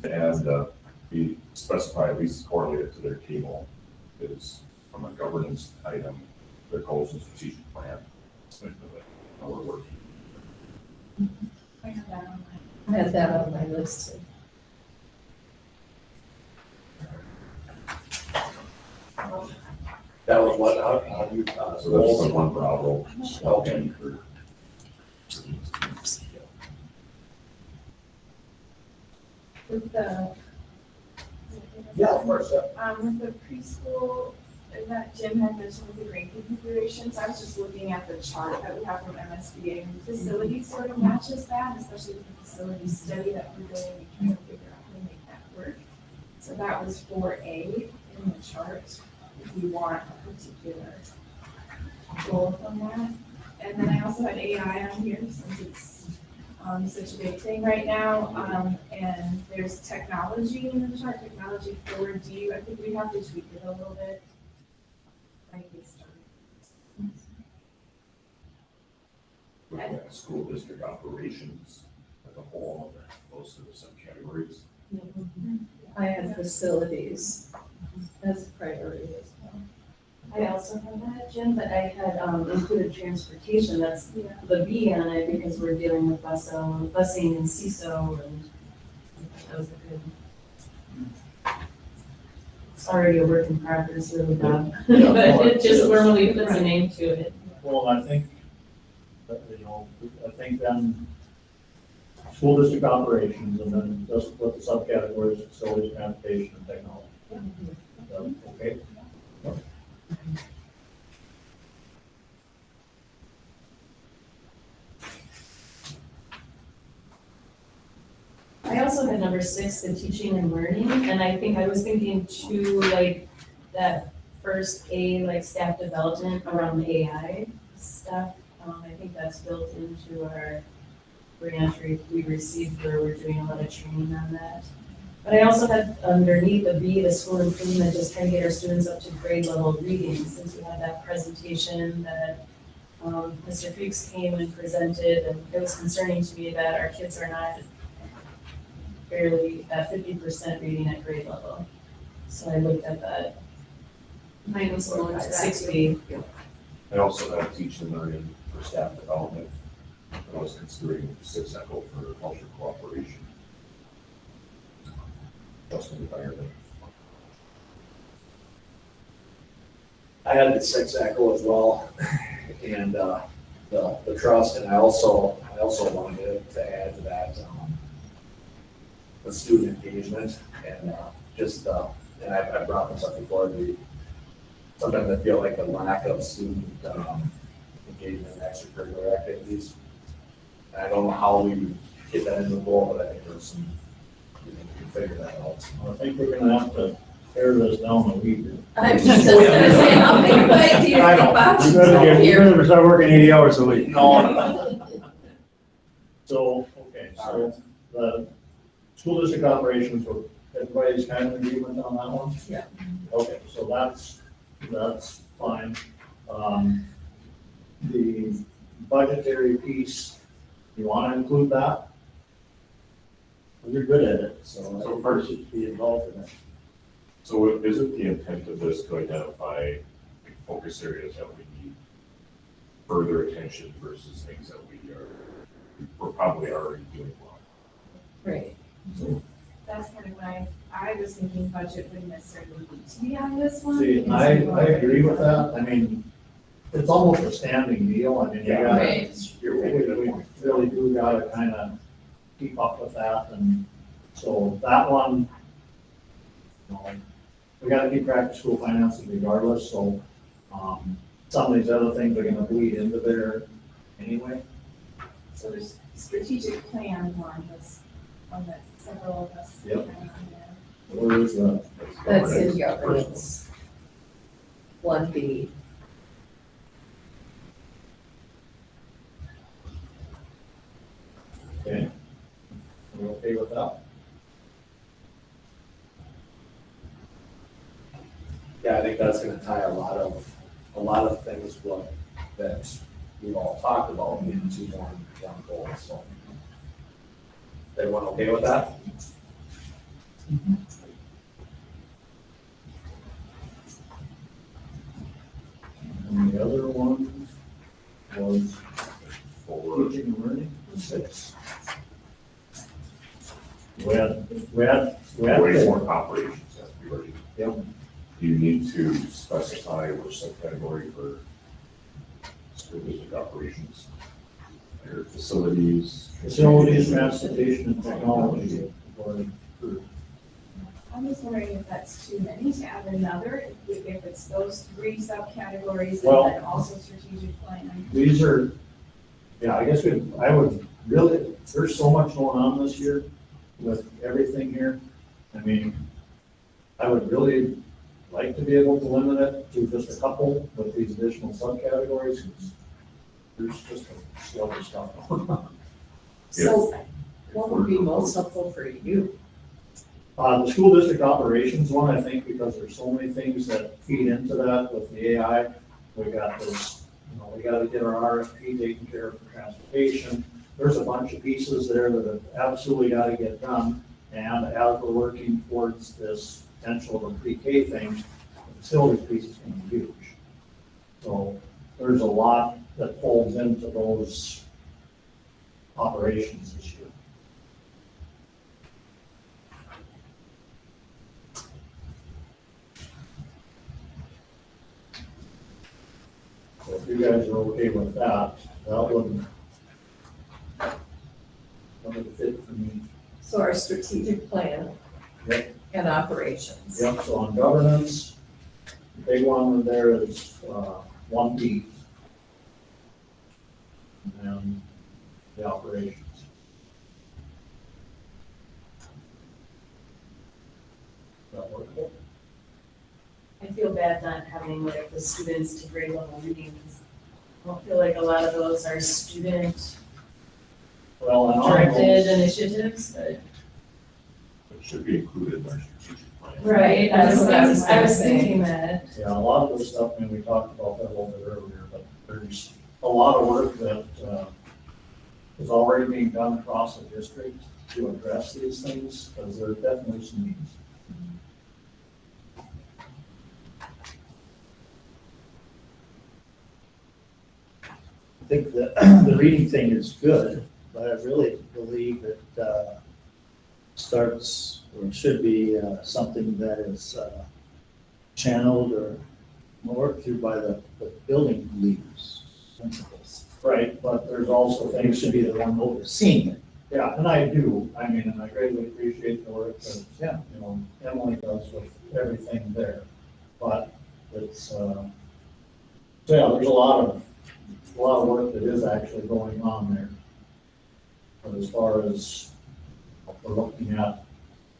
And be specified, at least correlated to their table, is from a governance item, their goals and strategic plan. How we're working. I have that on I had that on my list too. That was what, how do you, So that's the one Bravo. Okay. students. With the. Yeah, of course, yeah. With the preschool, that Jim had mentioned with the grade configurations, I was just looking at the chart that we have from MSBA, and the facility sort of matches that, especially with the facility study that we're doing, we trying to figure out how to make that work. So that was 4A in the chart, if you want a particular goal from that. And then I also had AI on here, since it's such a big thing right now, and there's technology in the chart, technology 4D, I think we have to tweak it a little bit. Like we started. Looking at school district operations as a whole, most of the subcategories. I had facilities as a priority as well. I also have that, Jim, but I had included transportation, that's the B on it, because we're dealing with busing and CISO, and that was a good. It's already a work in progress, really, Bob, but it just formally puts a name to it. Well, I think, I think then school district operations, and then just put the subcategories, facilities, transportation, and technology. Is that okay? I also had number 6, the teaching and learning, and I think I was thinking too, like, that first A, like staff development around AI stuff. I think that's built into our grant we received, where we're doing a lot of training on that. But I also had underneath the B, the school improvement, just trying to get our students up to grade level reading, since we had that presentation that Mr. Fuchs came and presented, and it was concerning to me that our kids are not barely at 50% reading at grade level. So I looked at that. Mine was low to that. 6B. I also have teaching and learning for staff development. I was considering 6 Echo for culture cooperation. Trust environment. I had the 6 Echo as well, and the trust, and I also wanted to add to that, the student engagement, and and I brought this up before, sometimes I feel like the lack of student engagement in extracurricular activities. And I don't know how we get that in the goal, but I think there's some, we can figure that out. I think we're gonna have to tear this down a week. I was just gonna say, how many ways do you I think know. about You better here? start working 80 hours a week. No. So, okay, so the school district operations, everybody's kind of in agreement on that one? Yeah. Okay, so that's fine. The budgetary piece, you want to include that? You're good at it, so So I first- think you should be involved in it. So isn't the intent of this to identify like, focus areas that we need further attention versus things that we're probably already doing well? Right. That's kind of why I was thinking budget wouldn't necessarily need to be on this one. See, because I you are- agree with that. I mean, it's almost a standing deal. I mean, you Yeah. gotta, Right. we really do gotta kind of keep up with that. And so that one, you know, we gotta keep track of school finances regardless. So, some of these other things are gonna bleed into there anyway. So there's strategic plan one was one that several of us. Yep. had on there. Where is that? That's in governance. 1B. Okay. Are we okay with that? Yeah, I think that's gonna tie a lot of things that we've all talked about into one goal, so. Everyone okay with that? And the other one was For teaching and learning. 6. We had way more operations that we already. Yep. Do you need to specify which subcategory for school district operations? Your facilities. Facilities, transportation, and technology. according to- I'm just wondering if that's too many to add another, if it's those three subcategories Well- and then also strategic plan. These are, yeah, I guess I would really, there's so much going on this year with everything here. I mean, I would really like to be able to limit it to just a couple with these additional subcategories. 'Cause there's just a slug of stuff going on. So what would be most helpful for you? The school district operations one, I think, because there's so many things that feed into that with the AI. We got this, we gotta get our RFP taken care of for transportation. There's a bunch of pieces there that have absolutely gotta get done. And as we're working towards this potential of a pre-K thing, the facilities piece is gonna be huge. So there's a lot that folds into those operations this year. So if you guys are okay with that, that would fit for me. So our strategic plan Yep. and operations. Yep, so on governance, the big one there is, 1B. And then the operations. That workable? I feel bad not having like the students to grade level reading, because I don't feel like a lot of those are student Well, and directed almost, initiatives, but. It should be included in our strategic plan. Right, That's what I was I was saying. thinking that. yeah, a lot of this stuff, I mean, we talked about that a little bit earlier, but there's a lot of work that, is already being done across the district to address these things, because there are definitely some needs. I think the, the reading thing is good, but I really believe it starts, or should be something that is channeled or worked through by the building leaders, principals. Right, but there's also They things should be the one overseeing it. Yeah, and I do, I mean, and I greatly appreciate the work that, Yeah. Emily does with everything there. But it's, so yeah, there's a lot of work that is actually going on there. But as far as, we're looking at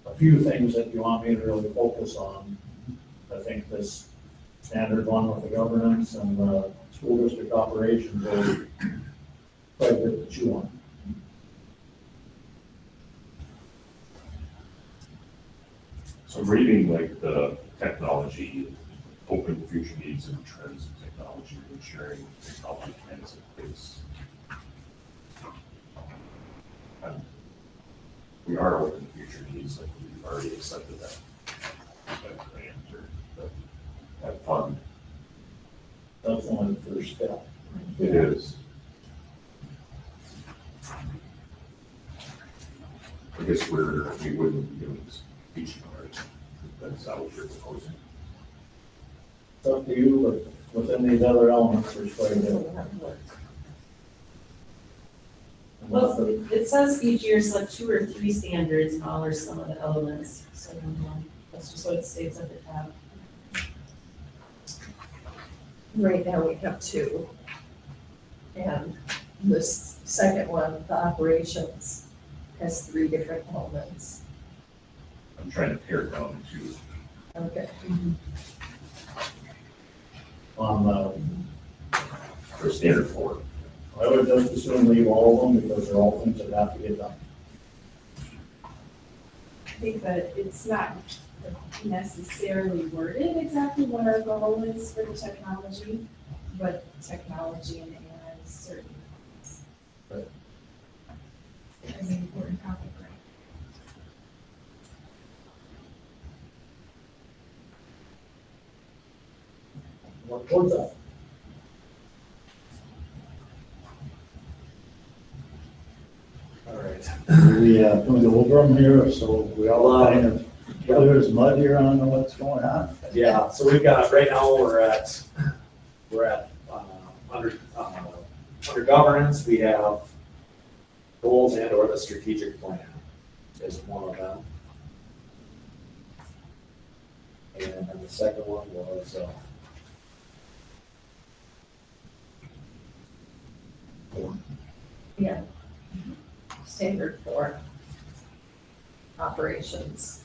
a few things that you want me to really focus on, I think this standard one with the governance and the school district operations are quite a bit to chew on. So reading like the technology, open future needs and trends in technology, and sharing technology plans in place. And we are open future needs, like we've already accepted that grant or that fund. That's only the first step. It is. I guess we wouldn't be doing this teaching already. That's how we're proposing. It's up to you, but within these other elements, there's quite a bit. Well, it says each year select 2 or 3 standards, and all are some of the elements, so that's just what it states at the top. Right now we have 2. And this second one, the operations, has 3 different elements. I'm trying to pare it down to Okay. On the, for standard 4. I would just as soon leave all of them because they're all things that have to get done. I think that it's not necessarily worded exactly what our goal is for the technology, but technology and AI is certainly Right. an important topic, right? Work towards that. All right. Can we go over them here, so we all kind of clear as mud here on what's going on? Yeah, so we've got, right now, we're at, under, Under governance, we have goals and or the strategic plan is one of them. And then the second one was, Yeah. Standard for operations.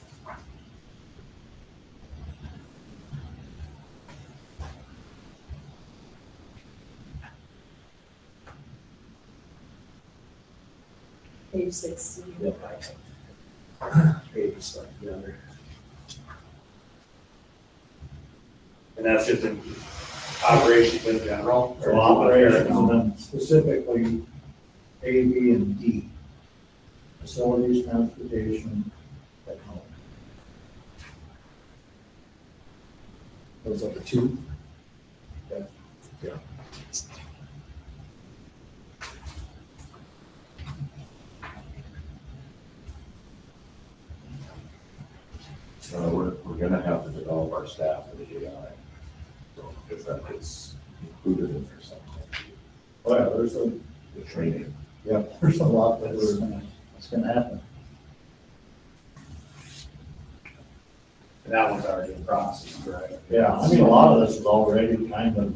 Page 16. pages stuck together. And that's just in operations in general? or So operations, and then specifically A, B, and D. Facilities, transportation, technology. Those are the two. We're gonna have to develop our staff for the AI. So if that gets included in there something, Oh, yeah, there's a, the training. yeah, there's a lot that's gonna happen. And that one's already in process, right? Yeah, I mean, a lot of this is already kind of,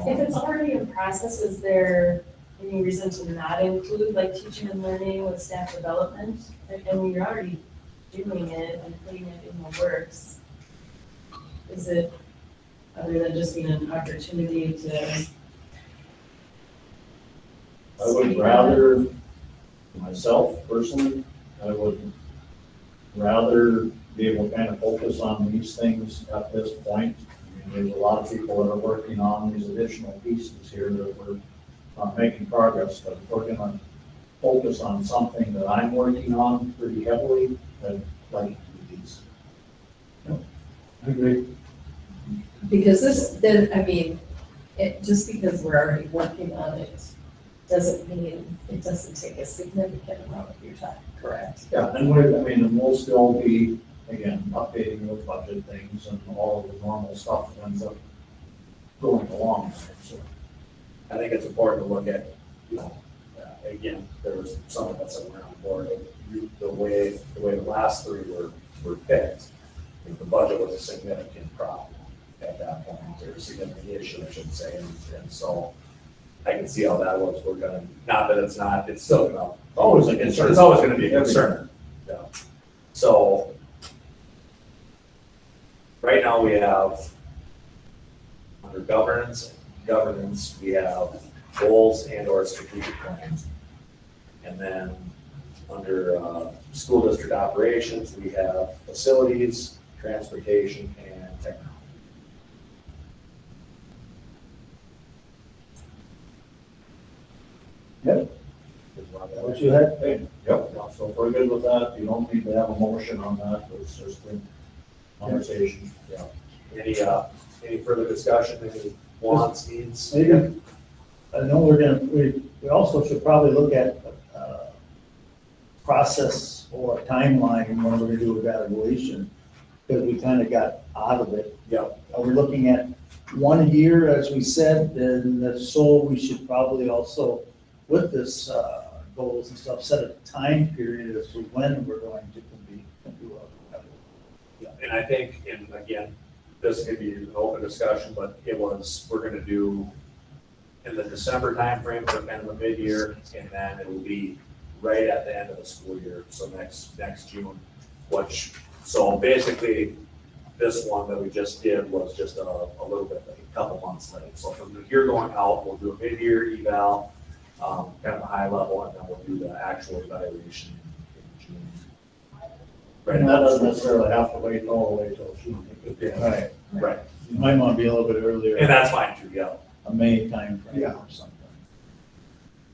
If it's already in process, is there any reason to not include like teaching and learning with staff development? I mean, you're already doing it and putting it in the works. Is it, other than just being an opportunity to? I would rather, myself personally, I would rather be able to kind of focus on these things at this point. I mean, there's a lot of people that are working on these additional pieces here that we're making progress, but if we're gonna focus on something that I'm working on pretty heavily, I'd like to do these. I agree. Because this, then, I mean, just because we're already working on it, doesn't mean it doesn't take a significant amount of your time, correct? Yeah, and we'll still be, again, updating with budget things and all of the normal stuff that ends up going along there, so. I think it's important to look at, again, there was some of us that were on board, the way the last three were picked. I think the budget was a significant problem at that point, or a significant issue, I should say, and so I can see how that was, we're gonna, not that it's not, it's still gonna, always a concern, it's always gonna be a concern. Yeah. So, right now we have, under governance, we have goals and or strategic plans. And then under school district operations, we have facilities, transportation, and technology. Yep. What you had? Hey, yep, so if we're good with that, you don't need to have a motion on that, it's just a conversation. Yeah. Any further discussion, any wants, needs? Maybe, I know we also should probably look at process or a timeline when we're gonna do evaluation, because we kind of got out of it. Yeah. Are we looking at 1 year, as we said, and if so, we should probably also, with this goals and stuff, set a time period as to when we're going to do a. Yeah, and I think, and again, this could be an open discussion, but we're gonna do in the December timeframe for kind of a mid-year, and then it will be right at the end of the school year, so next June, so basically, this one that we just did was just a little bit, like a couple months late. So from the year going out, we'll do a mid-year eval, kind of a high level, and then we'll do the actual evaluation in June. Right. And that doesn't necessarily have to wait all the way till June. It could be- Right. Right, You might want to be a little bit earlier. and that's fine too, yeah. A May timeframe Yeah. or something.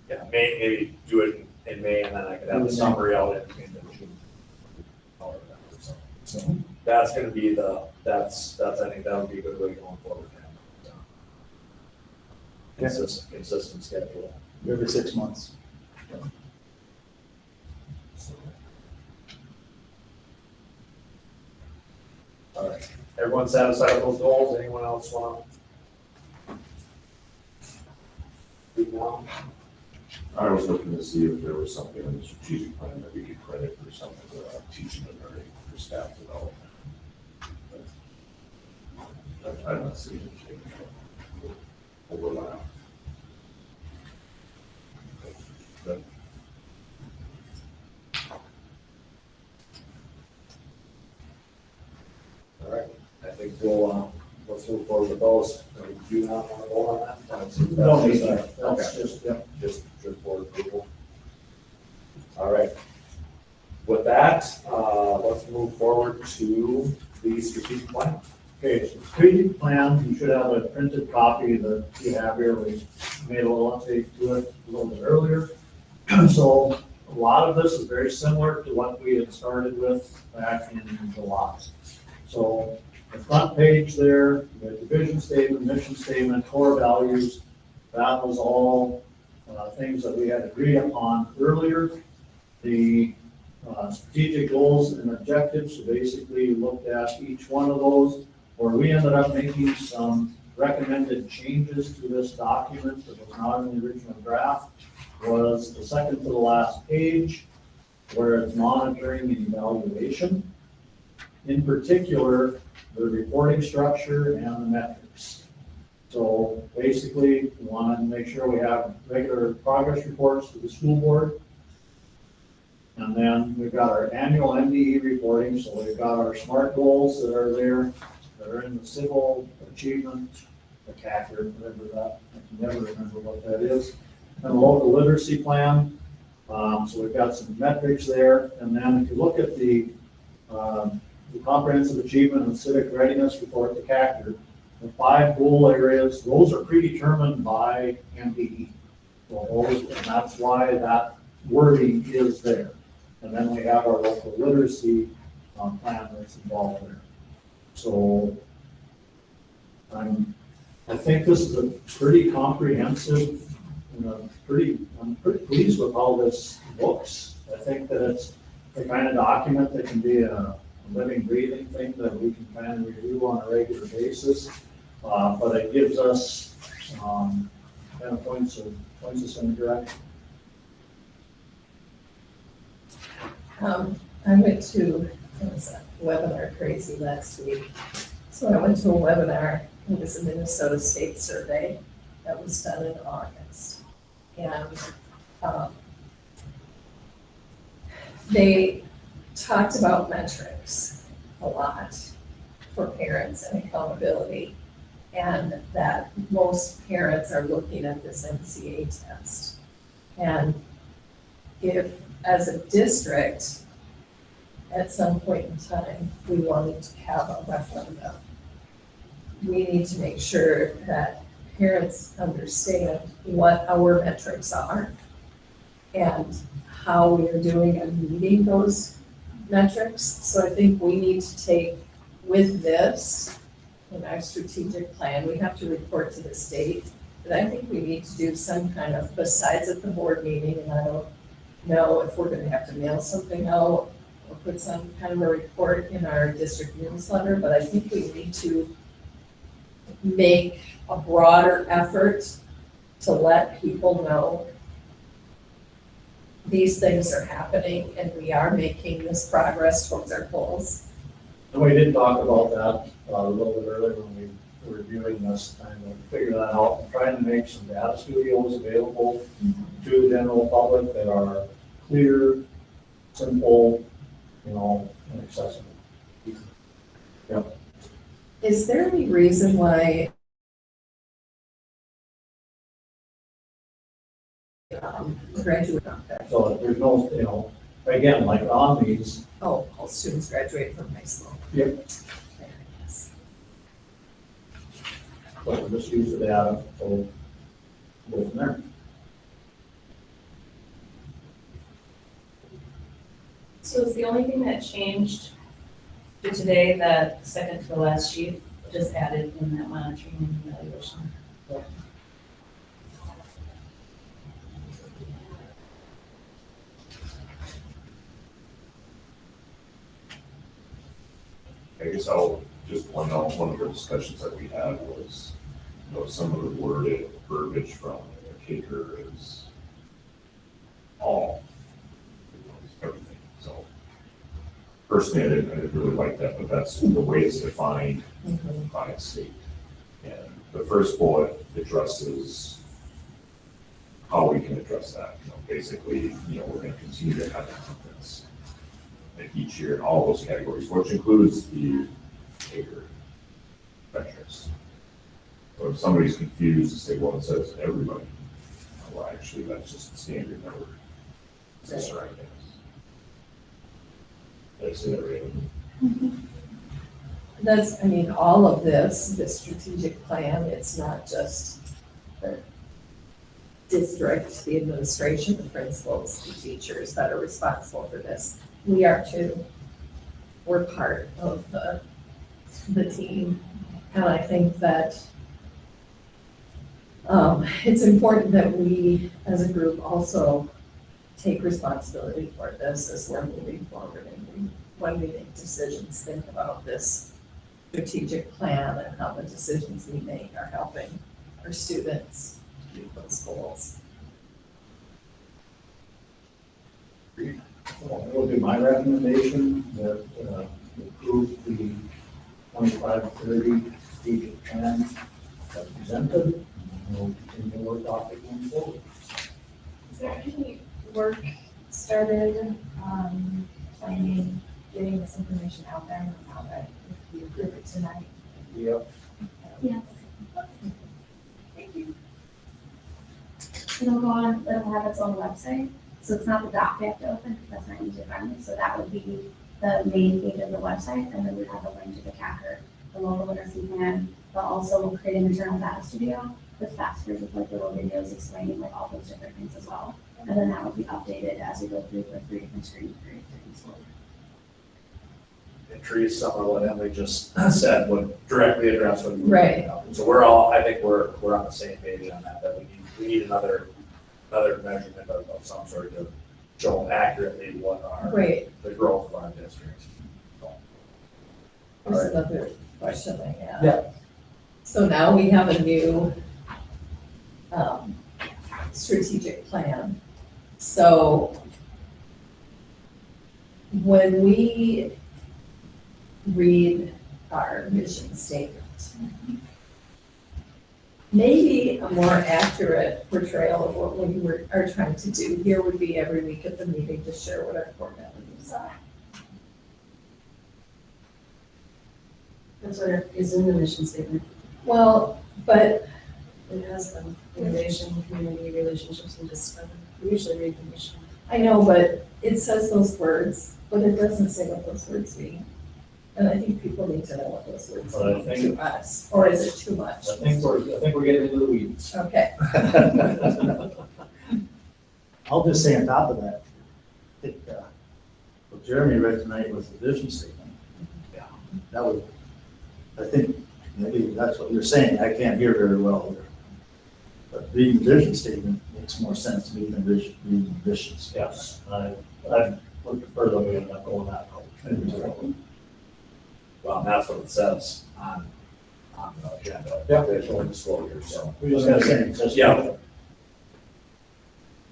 Yeah, maybe do it in May, and then I could have the summary out in June. So that's gonna be that's, I think that would be a good way going forward. Consistent schedule. Every 6 months. All right, everyone satisfied with those goals? Anyone else want to between now? I was looking to see if there was something in the strategic plan that we could credit for something teaching and learning for staff development. But I'm not seeing anything overlap. But All right, I think we'll, let's move forward with those. Do you not want to vote on that? No, That's that's just, yeah. just board approval. All right. With that, let's move forward to the strategic plan. Okay, so strategic plan, you should have a printed copy that you have here. We made a little update to it a little bit earlier. So a lot of this is very similar to what we had started with back in July. So the front page there, the vision statement, mission statement, core values, that was all things that we had agreed upon earlier. The strategic goals and objectives, so basically looked at each one of those, where we ended up making some recommended changes to this document that was not in the original draft, was the second to the last page, where it's monitoring and evaluation. In particular, the reporting structure and the metrics. So basically, we wanted to make sure we have regular progress reports to the school board. And then we've got our annual MDE reporting, so we've got our SMART goals that are there, that are in the civil achievement, the CACR, remember that, I can never remember what that is. And the local literacy plan, so we've got some metrics there. And then if you look at the comprehensive achievement and civic readiness report, the CACR, the 5 goal areas, those are predetermined by MDE. So those, and that's why that wording is there. And then we have our local literacy plan that's involved there. So I think this is a pretty comprehensive, I'm pretty pleased with how this looks. I think that it's the kind of document that can be a living, breathing thing that we can kind of review on a regular basis. But it gives us kind of points us in the direction. I went to, what was that, webinar crazy last week. So I went to a webinar, it was a Minnesota State survey that was done in August. And they talked about metrics a lot for parents and accountability. And that most parents are looking at this MCA test. And if, as a district, at some point in time, we wanted to have a referendum, we need to make sure that parents understand what our metrics are and how we are doing and meeting those metrics. So I think we need to take with this in our strategic plan, we have to report to the state, but I think we need to do some kind of, besides at the board meeting, and I don't know if we're gonna have to mail something out or put some kind of a report in our district newsletter, but I think we need to make a broader effort to let people know these things are happening and we are making this progress towards our goals. And we did talk about that a little bit earlier when we were reviewing this, trying to figure that out, and trying to make some data studios available to the general public that are clear, simple, and accessible. Yep. Is there any reason why graduate compact? So there's no, again, like on these, Oh, all students graduate from high school. Yep. Yes. but we'll just use the data, so go from there. So is the only thing that changed for today, that second to the last sheet, just added in that monitoring and evaluation? I guess I'll just point out, one of the discussions that we had was, some of the worded verbiage from Caker is all, it's everything, so. Personally, I didn't really like that, but that's the way it's defined by state. And the first bullet addresses how we can address that. Basically, we're gonna continue to have confidence each year in all those categories, which includes the Caker metrics. So if somebody's confused to say, well, it says everybody, well, actually, that's just the standard number. That's right. That's it, right? All of this strategic plan, it's not just the district, the administration, the principals, the teachers that are responsible for this. We are too. We're part of the team. And I think that it's important that we, as a group, also take responsibility for this as we're moving forward. And when we make decisions, think about this strategic plan and how the decisions we make are helping our students meet those goals. Well, that would be my recommendation, that we approve the 25-30 strategic plan as presented, and we'll continue to work off it going forward. Is there any work started, planning, getting this information out there now that if we approve it tonight? Yep. Yes. Thank you. It'll have its own website, so it's not the doc they have to open, because that's not user friendly, so that would be the main page of the website, and then we have a link to the CACR, the local literacy plan, but also we'll create an internal data studio with FAFSAs with like little videos explaining like all those different things as well, and then that will be updated as we go through the 3 different screen periods during school. And Teresa, some of what Emily just said would directly address what you were Right. bringing up. So I think we're on the same page on that we need another measurement of some sort to show accurately what Great. the growth of our district. So, There's another question I have. Yeah. So now we have a new strategic plan. So when we read our mission statement, maybe a more accurate portrayal of what we are trying to do here would be every week at the meeting to share what our core values are. That's what is in the mission statement. Well, but It has them, innovation, community, relationships, and discovery. We usually read the mission. I know, but it says those words, but it doesn't say what those words mean. And I think people need to know what those words But I mean think- to us, or is it too much? I think we're getting into the weeds. Okay, I'll just say on top of that, I think, what Jeremy read tonight was the vision statement. Yeah. That was, I think, maybe that's what you're saying, I can't hear very well here. But reading the vision statement makes more sense to me than reading the vision statement. Yes, I would prefer that we end up going that route. Well, and that's what it says on the agenda. Yeah. There's no disclosure, so. We just gotta say, it's just. Yeah.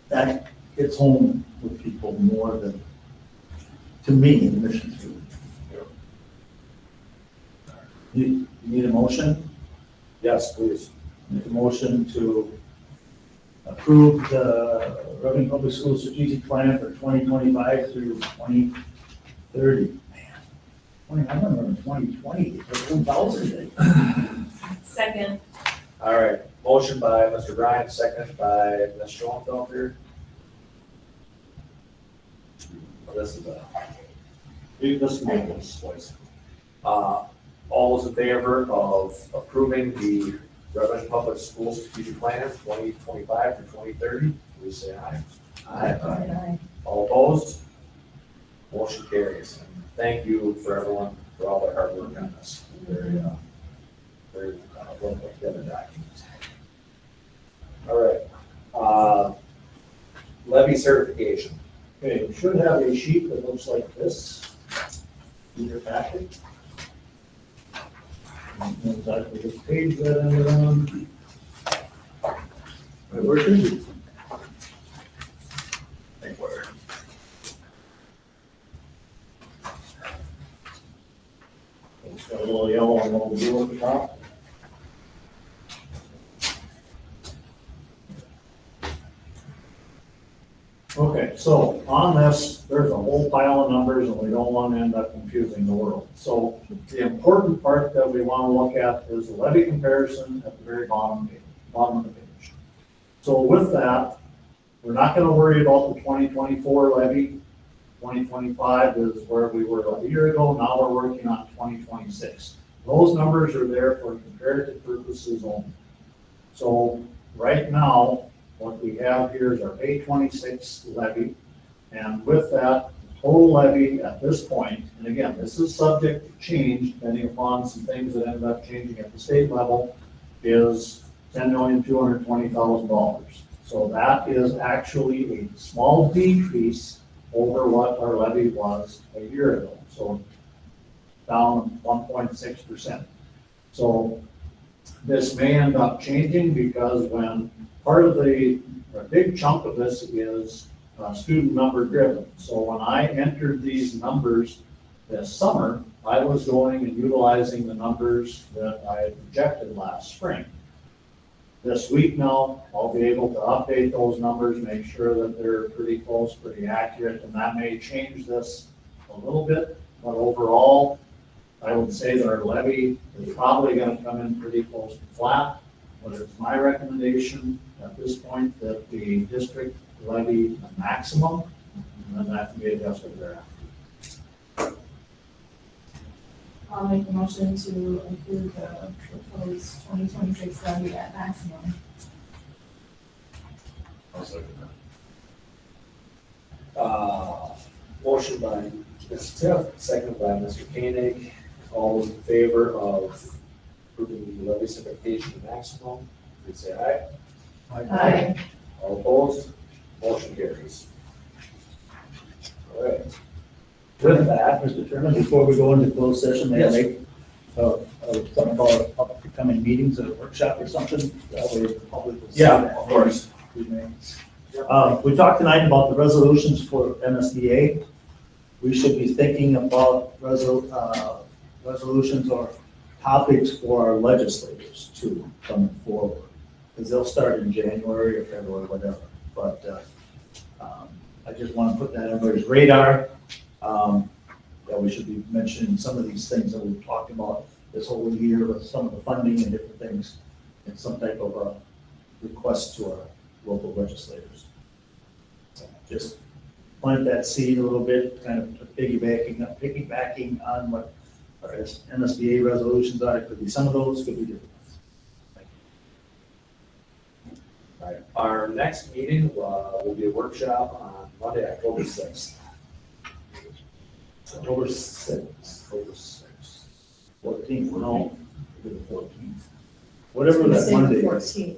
That hits home with people more than, to me, the mission statement. You need a motion? Yes, please. Make a motion to approve the Reading Public Schools strategic plan for 2025 through 2030. Man, I remember 2020, it was 2000. Second. All right, motion by Mr. Bryan, second by Ms. Schoenfelder. Well, this is This is voice. All those in favor of approving the Reading Public Schools strategic plan 2025 to 2030, please say aye. Aye. All opposed? Motion carries. And thank you for everyone for all their hard work on this. Very well put together document. All right. Levy certification. Okay, you should have a sheet that looks like this in your packet. And exactly which page that ended on. Where should you? Like where? It's got a little yellow and a little blue at the top. Okay, so on this, there's a whole pile of numbers and we don't want to end up confusing the world. So the important part that we want to look at is the levy comparison at the very bottom of the page. So with that, we're not going to worry about the 2024 levy. 2025 is where we were a year ago. Now we're working on 2026. Those numbers are there for comparative purposes only. So right now, what we have here is our May 26 levy. And with that, total levy at this point, and again, this is subject to change depending upon some things that end up changing at the state level, is $10,220,000. So that is actually a small decrease over what our levy was a year ago. So down 1.6%. So this may end up changing because when part of a big chunk of this is student number driven. So when I entered these numbers this summer, I was going and utilizing the numbers that I had projected last spring. This week now, I'll be able to update those numbers, make sure that they're pretty close, pretty accurate, and that may change this a little bit. But overall, I would say that our levy is probably going to come in pretty close to flat. But it's my recommendation at this point that the district levy a maximum, and then that can be adjusted thereafter. I'll make a motion to include the proposed 2026 levy at maximum. I'll second that. Motion by Ms. Tiff, second by Mr. Koenig. All those in favor of approving the levy certification maximum, please say aye. Aye. All opposed, motion carries. All right. With that, Mr. Chairman, before we go into closed session, may I Yes. make something about upcoming meetings or a workshop or something? That way the public will see that. of course. We talked tonight about the resolutions for MSBA. We should be thinking about resolutions or topics for our legislators too, coming forward. Because they'll start in January or February, whatever. But I just want to put that on everybody's radar. That we should be mentioning some of these things that we've talked about this whole year with some of the funding and different things, and some type of a request to our local legislators. So just plant that seed a little bit, kind of piggybacking on what our MSBA resolutions are. It could be some of those, could be different ones. Right. Our next meeting will be a workshop on Monday, October 6th. October 6th. 14th, no, it'll be the 14th. Whatever that Monday is. 14th.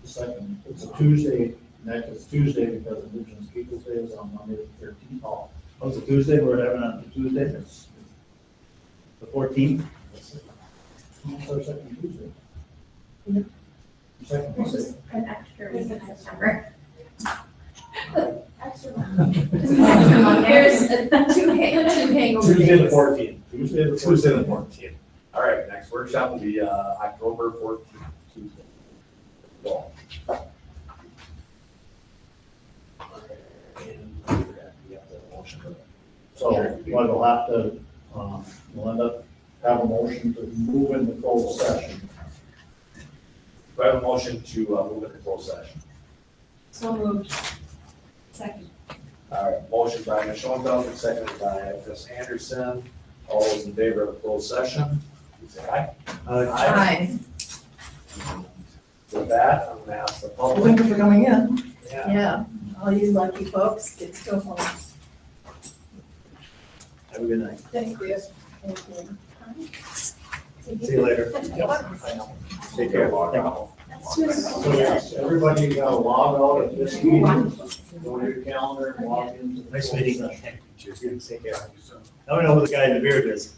The second, it's a Tuesday, it's Tuesday because Indigenous Peoples' Day is on Monday the 13th. Oh, it's a Tuesday, we're having on Tuesday, it's the 14th. It's our second Tuesday. Second There's Monday. just an extra week in September. There's two hangover Tuesday the days. 14th. Tuesday the 14th. All right, next workshop will be October 14th, Tuesday. Well. So we'll have to, we'll end up have a motion to move into closed session. Do I have a motion to move into closed session? So moved. Second. All right, motion by Ms. Schoenfeld, seconded by Ms. Anderson. All those in favor of a closed session, please say aye. Aye. With that, I'm gonna ask the public. Thank you for coming in. Yeah. Yeah, all you lucky folks get to go home. Have a good night. Thank you. See you later. Take care. So yes, everybody got to log out of this meeting, go to your calendar and log into. Nice meeting you. Take care. I don't know who the guy in the beard is.